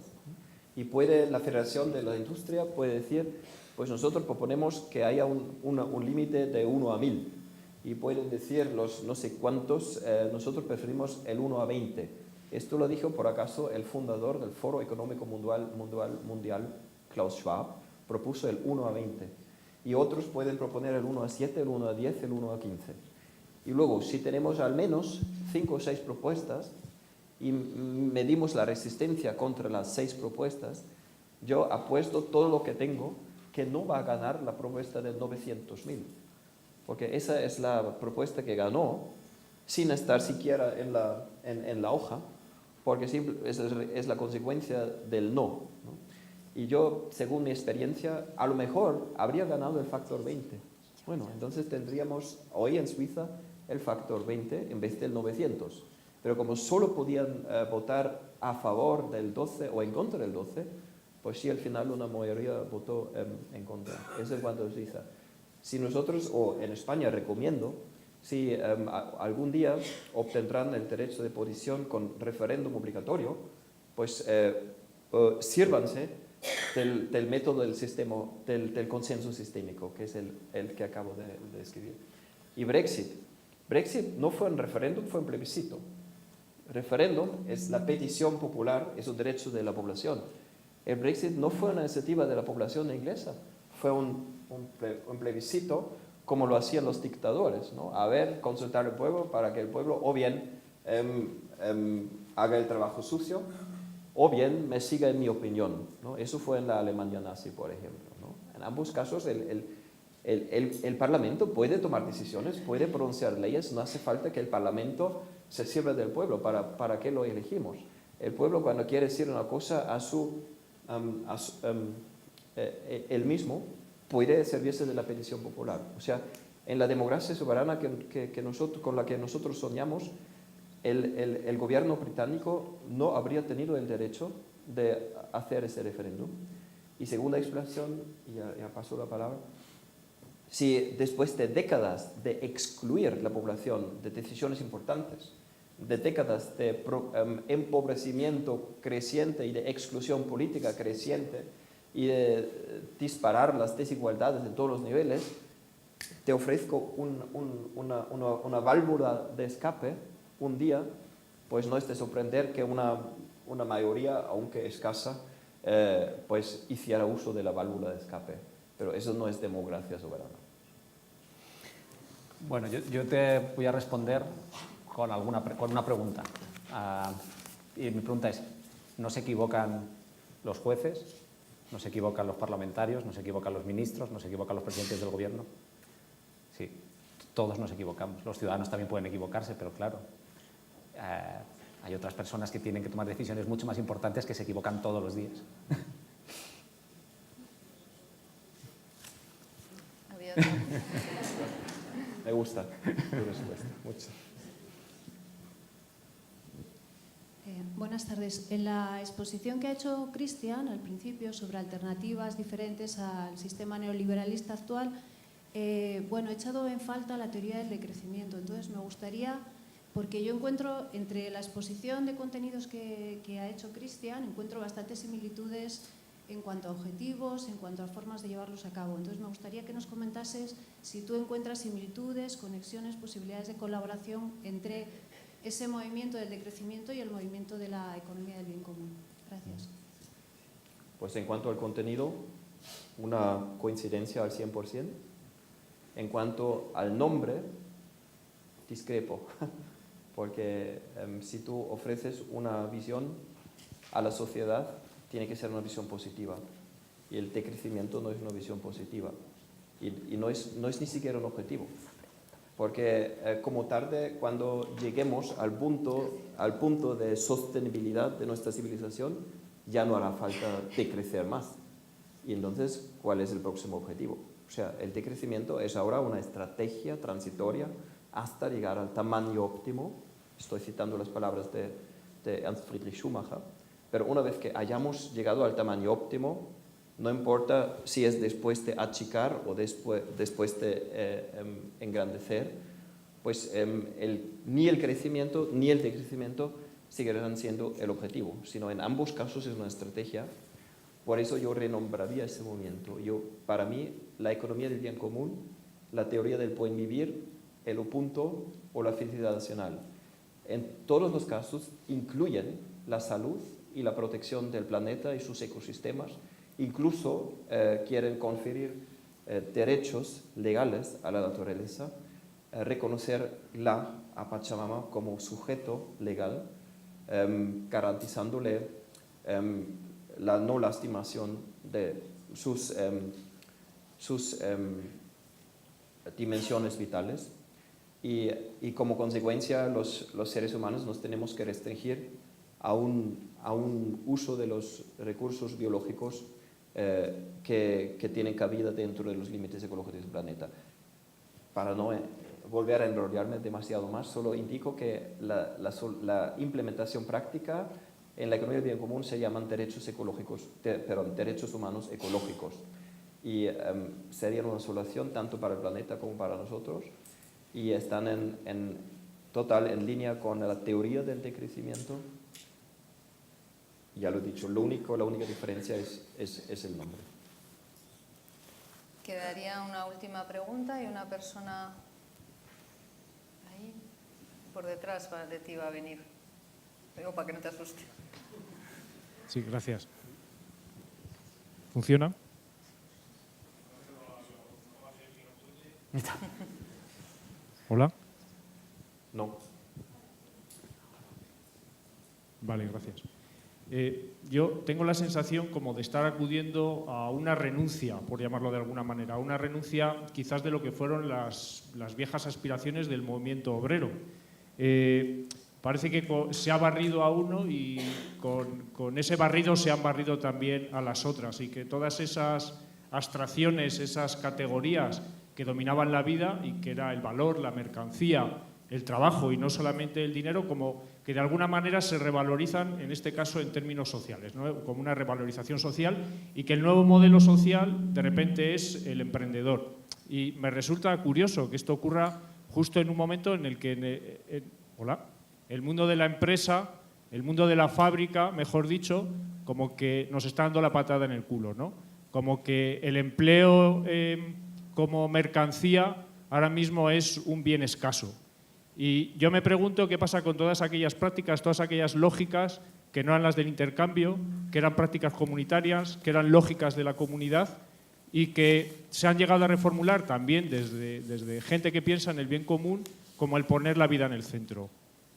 Y la Federación de la Industria puede decir, pues nosotros proponemos que haya un límite de 1 a 1000. Y pueden decir los no sé cuántos, nosotros preferimos el 1 a 20. Esto lo dijo por acaso el fundador del Foro Económico Mundial, Klaus Schwab, propuso el 1 a 20. Y otros pueden proponer el 1 a 7, el 1 a 10, el 1 a 15. Y luego, si tenemos al menos 5 o 6 propuestas y medimos la resistencia contra las 6 propuestas, yo apuesto todo lo que tengo que no va a ganar la propuesta de 900.000. Porque esa es la propuesta que ganó sin estar siquiera en la hoja, porque es la consecuencia del no, ¿no? Y yo, según mi experiencia, a lo mejor habría ganado el factor 20. Bueno, entonces tendríamos hoy en Suiza el factor 20 en vez del 900. Pero como solo podían votar a favor del 12 o en contra del 12, pues sí, al final una mayoría votó en contra. Eso es cuanto a Suiza. Si nosotros, o en España recomiendo, si algún día obtendrán el derecho de petición con referéndum obligatorio, pues sírvanse del método del sistema, del consenso sistémico, que es el que acabo de describir. Y Brexit no fue un referéndum, fue un plebiscito. Referéndum es la petición popular, es un derecho de la población. El Brexit no fue una iniciativa de la población inglesa, fue un plebiscito como lo hacían los dictadores, ¿no? A ver, consultar al pueblo para que el pueblo o bien haga el trabajo sucio o bien me siga en mi opinión, ¿no? Eso fue en la Alemania nazi, por ejemplo, ¿no? En ambos casos el Parlamento puede tomar decisiones, puede pronunciar leyes, no hace falta que el Parlamento se sirva del pueblo. ¿Para qué lo elegimos? El pueblo, cuando quiere decir una cosa él mismo, puede servirse de la petición popular. O sea, en la democracia soberana con la que nosotros soñamos, el gobierno británico no habría tenido el derecho de hacer ese referéndum. Y segunda explicación, y ya paso la palabra, si después de décadas de excluir la población de decisiones importantes, de décadas de empobrecimiento creciente y de exclusión política creciente y de disparar las desigualdades en todos los niveles, te ofrezco una válvula de escape un día, pues no es de sorprender que una mayoría, aunque escasa, pues hiciera uso de la válvula de escape. Pero eso no es democracia soberana. Bueno, yo te voy a responder con una pregunta. Y mi pregunta es, ¿no se equivocan los jueces? ¿No se equivocan los parlamentarios? ¿No se equivocan los ministros? ¿No se equivocan los presidentes del gobierno? Sí, todos nos equivocamos. Los ciudadanos también pueden equivocarse, pero claro, hay otras personas que tienen que tomar decisiones mucho más importantes que se equivocan todos los días. Había otro. Me gusta tu respuesta. Mucho. Buenas tardes. En la exposición que ha hecho Cristian al principio sobre alternativas diferentes al sistema neoliberalista actual, bueno, he echado en falta la teoría del decrecimiento. Entonces me gustaría, porque yo encuentro entre la exposición de contenidos que ha hecho Cristian, encuentro bastantes similitudes en cuanto a objetivos, en cuanto a formas de llevarlos a cabo. Entonces me gustaría que nos comentases si tú encuentras similitudes, conexiones, posibilidades de colaboración entre ese movimiento del decrecimiento y el movimiento de la economía del bien común. Gracias. Pues en cuanto al contenido, una coincidencia al 100%. En cuanto al nombre, discrepo, porque si tú ofreces una visión a la sociedad, tiene que ser una visión positiva. Y el decrecimiento no es una visión positiva. Y no es ni siquiera un objetivo. Porque como tarde, cuando lleguemos al punto de sostenibilidad de nuestra civilización, ya no hará falta decrecer más. Y entonces, ¿cuál es el próximo objetivo? O sea, el decrecimiento es ahora una estrategia transitoria hasta llegar al tamaño óptimo. Estoy citando las palabras de Ernst Friedrich Schumacher. Pero una vez que hayamos llegado al tamaño óptimo, no importa si es después de achicar o después de engrandecer, pues ni el crecimiento ni el decrecimiento seguirán siendo el objetivo, sino en ambos casos es una estrategia. Por eso yo renombraría ese movimiento. Para mí, la economía del bien común, la teoría del buen vivir, el Ubuntu o la felicidad nacional, en todos los casos incluyen la salud y la protección del planeta y sus ecosistemas. Incluso quieren conferir derechos legales a la naturaleza, reconocerla a Pachamama como sujeto legal, garantizándole la no lastimación de sus dimensiones vitales. Y como consecuencia, los seres humanos nos tenemos que restringir a un uso de los recursos biológicos que tienen cabida dentro de los límites ecológicos del planeta. Para no volver a enrollarme demasiado más, solo indico que la implementación práctica en la economía del bien común se llaman derechos humanos ecológicos. Y serían una solución tanto para el planeta como para nosotros. Y están en línea con la teoría del decrecimiento. Ya lo he dicho, la única diferencia es el nombre. Quedaría una última pregunta y una persona ahí por detrás de ti va a venir. Digo, para que no te asuste. Sí, gracias. ¿Funciona? ¿Hola? No. Vale, gracias. Yo tengo la sensación como de estar acudiendo a una renuncia, por llamarlo de alguna manera, a una renuncia quizás de lo que fueron las viejas aspiraciones del movimiento obrero. Parece que se ha barrido a uno y con ese barrido se han barrido también a las otras, y que todas esas abstracciones, esas categorías que dominaban la vida y que era el valor, la mercancía, el trabajo y no solamente el dinero, como que de alguna manera se revalorizan, en este caso en términos sociales, ¿no? Como una revalorización social, y que el nuevo modelo social de repente es el emprendedor. Y me resulta curioso que esto ocurra justo en un momento en el que el mundo de la empresa, el mundo de la fábrica, mejor dicho, como que nos está dando la patada en el culo, ¿no? Como que el empleo como mercancía ahora mismo es un bien escaso. Y yo me pregunto qué pasa con todas aquellas prácticas, todas aquellas lógicas que no eran las del intercambio, que eran prácticas comunitarias, que eran lógicas de la comunidad y que se han llegado a reformular también desde gente que piensa en el bien común, como el poner la vida en el centro.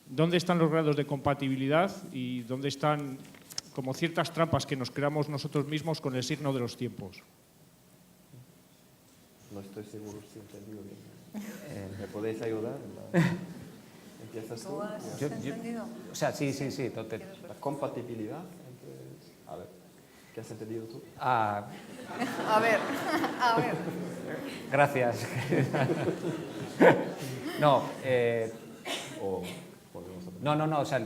¿Dónde están los grados de compatibilidad y dónde están como ciertas trampas que nos creamos nosotros mismos con el signo de los tiempos? No estoy seguro si he entendido bien. ¿Me podéis ayudar? ¿Empiezas tú? ¿Tú has Yo- entendido? O sea, sí. La compatibilidad entre... A ver, ¿qué has entendido tú? Ah, A ver, a ver. gracias. No, O podemos hacer- no, o sea,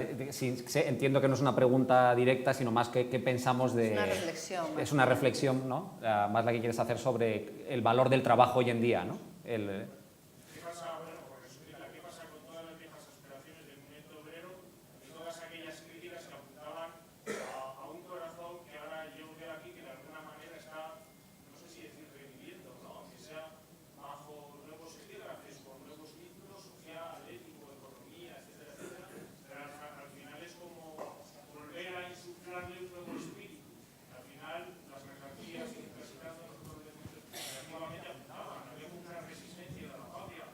entiendo que no es una pregunta directa, sino más que pensamos de... Es una reflexión. Es una reflexión, ¿no? Más la que quieres hacer sobre el valor del trabajo hoy en día, ¿no? ¿Qué pasa, bueno, por resumirla, qué pasa con todas las viejas aspiraciones del movimiento obrero y todas aquellas críticas que apuntaban a un corazón que ahora yo veo aquí que de alguna manera está, no sé si decir reviviendo, ¿no? Aunque sea bajo nuevos epígrafes, con nuevos títulos, social, ético, economía, etcétera, etcétera, pero al final es como volver a insuflarle un nuevo espíritu. Al final, las mercancías y el clasicazgo nosotros antiguamente apuntaban, había mucha resistencia de la fábrica,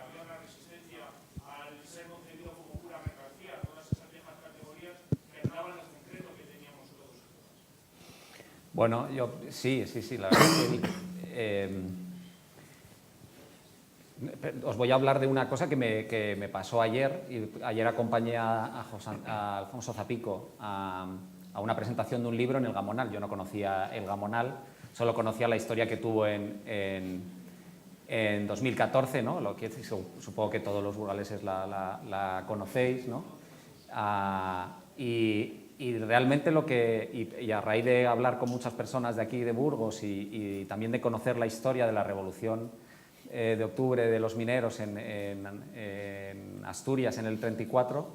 había una resistencia al ser concebido como pura mercancía, todas esas viejas categorías que andaban en concreto que teníamos todos. Bueno, sí, la verdad es que os voy a hablar de una cosa que me pasó ayer. Ayer acompañé a Alfonso Zapico a una presentación de un libro en el Gamonal. Yo no conocía el Gamonal, solo conocía la historia que tuvo en 2014, ¿no? Lo que supongo que todos los burgaleses la conocéis, ¿no? Y realmente y a raíz de hablar con muchas personas de aquí de Burgos y también de conocer la historia de la revolución de octubre de los mineros en Asturias en el 34,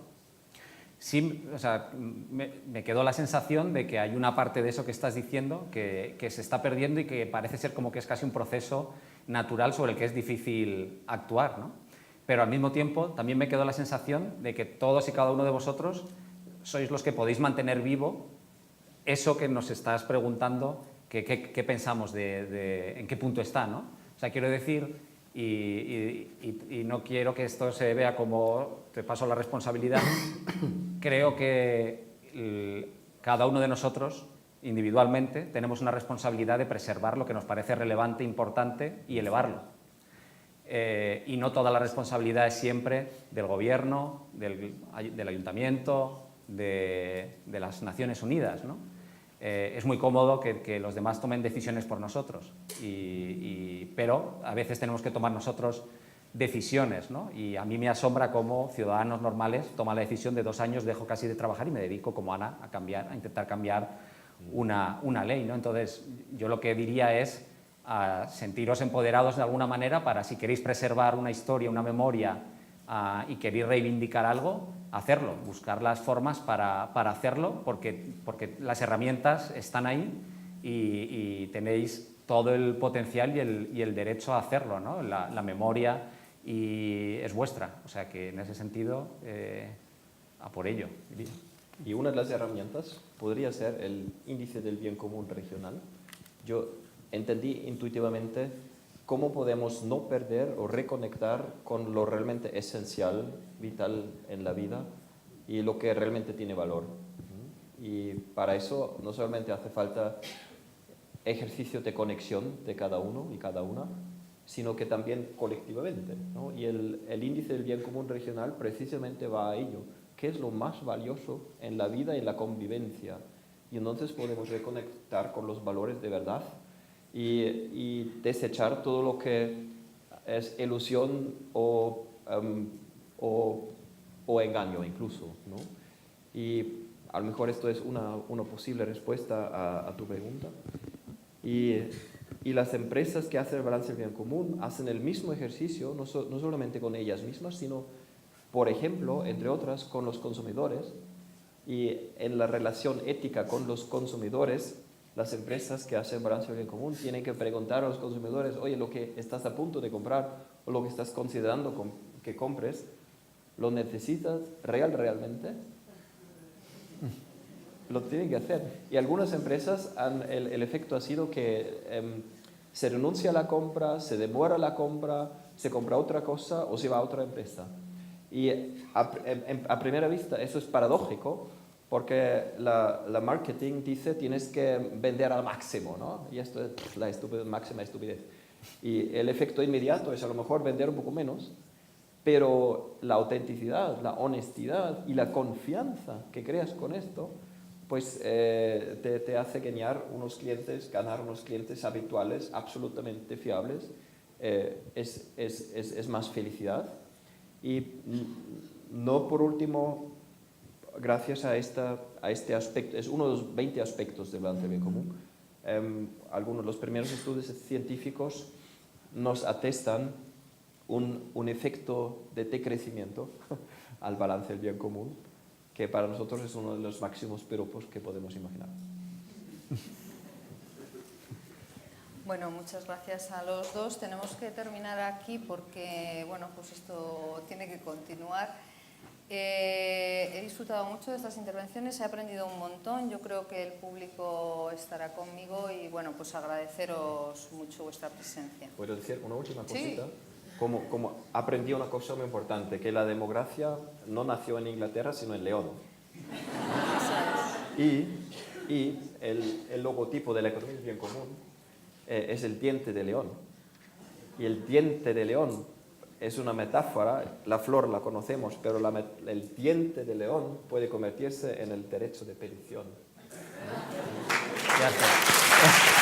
sí, o sea, me quedó la sensación de que hay una parte de eso que estás diciendo que se está perdiendo y que parece ser como que es casi un proceso natural sobre el que es difícil actuar, ¿no? Pero al mismo tiempo también me quedó la sensación de que todos y cada uno de vosotros sois los que podéis mantener vivo eso que nos estás preguntando, qué pensamos en qué punto está, ¿no? O sea, quiero decir, y no quiero que esto se vea como te paso la responsabilidad, creo que cada uno de nosotros individualmente tenemos una responsabilidad de preservar lo que nos parece relevante, importante y elevarlo. Y no toda la responsabilidad es siempre del gobierno, del ayuntamiento, de las Naciones Unidas, ¿no? Es muy cómodo que los demás tomen decisiones por nosotros, pero a veces tenemos que tomar nosotros decisiones, ¿no? Y a mí me asombra cómo ciudadanos normales toman la decisión de 2 años dejo casi de trabajar y me dedico, como Ana, a intentar cambiar una ley, ¿no? Entonces, yo lo que diría es sentiros empoderados de alguna manera para, si queréis preservar una historia, una memoria y queréis reivindicar algo, hacerlo, buscar las formas para hacerlo, porque las herramientas están ahí y tenéis todo el potencial y el derecho a hacerlo, ¿no? La memoria y es vuestra, o sea que en ese sentido a por ello, diría. Y una de las herramientas podría ser el índice del bien común regional. Yo entendí intuitivamente cómo podemos no perder o reconectar con lo realmente esencial, vital en la vida y lo que realmente tiene valor. Y para eso no solamente hace falta ejercicio de conexión de cada uno y cada una, sino que también colectivamente, ¿no? Y el índice del bien común regional precisamente va a ello. ¿Qué es lo más valioso en la vida y en la convivencia? Y entonces podemos reconectar con los valores de verdad y desechar todo lo que es ilusión o engaño incluso, ¿no? Y a lo mejor esto es una posible respuesta a tu pregunta. Y las empresas que hacen el balance del bien común hacen el mismo ejercicio, no solamente con ellas mismas, sino por ejemplo, entre otras, con los consumidores, y en la relación ética con los consumidores, las empresas que hacen balance del bien común tienen que preguntar a los consumidores, oye, lo que estás a punto de comprar o lo que estás considerando que compres, ¿lo necesitas realmente? Lo tienen que hacer. Y algunas empresas, el efecto ha sido que se renuncia a la compra, se demora la compra, se compra otra cosa o se va a otra empresa. Y a primera vista eso es paradójico, porque la marketing dice tienes que vender al máximo, ¿no? Y esto es la máxima estupidez. Y el efecto inmediato es a lo mejor vender un poco menos, pero la autenticidad, la honestidad y la confianza que creas con esto, pues te hace ganar unos clientes habituales, absolutamente fiables, es más felicidad. Y no por último, gracias a este aspecto, es uno de los 20 aspectos del balance del bien común. Algunos de los primeros estudios científicos nos atestan un efecto de decrecimiento al balance del bien común, que para nosotros es uno de los máximos piropos que podemos imaginar. Bueno, muchas gracias a los dos. Tenemos que terminar aquí porque, bueno, pues esto tiene que continuar. He disfrutado mucho de estas intervenciones, he aprendido un montón. Yo creo que el público estará conmigo y, bueno, pues agradeceros mucho vuestra presencia. ¿Puedo decir una última cosita? Sí. Como aprendí una cosa muy importante, que la democracia no nació en Inglaterra, sino en León. Y el logotipo de la economía del bien común es el diente de león. Y el diente de león es una metáfora, la flor la conocemos, pero el diente de león puede convertirse en el derecho de petición. Gracias.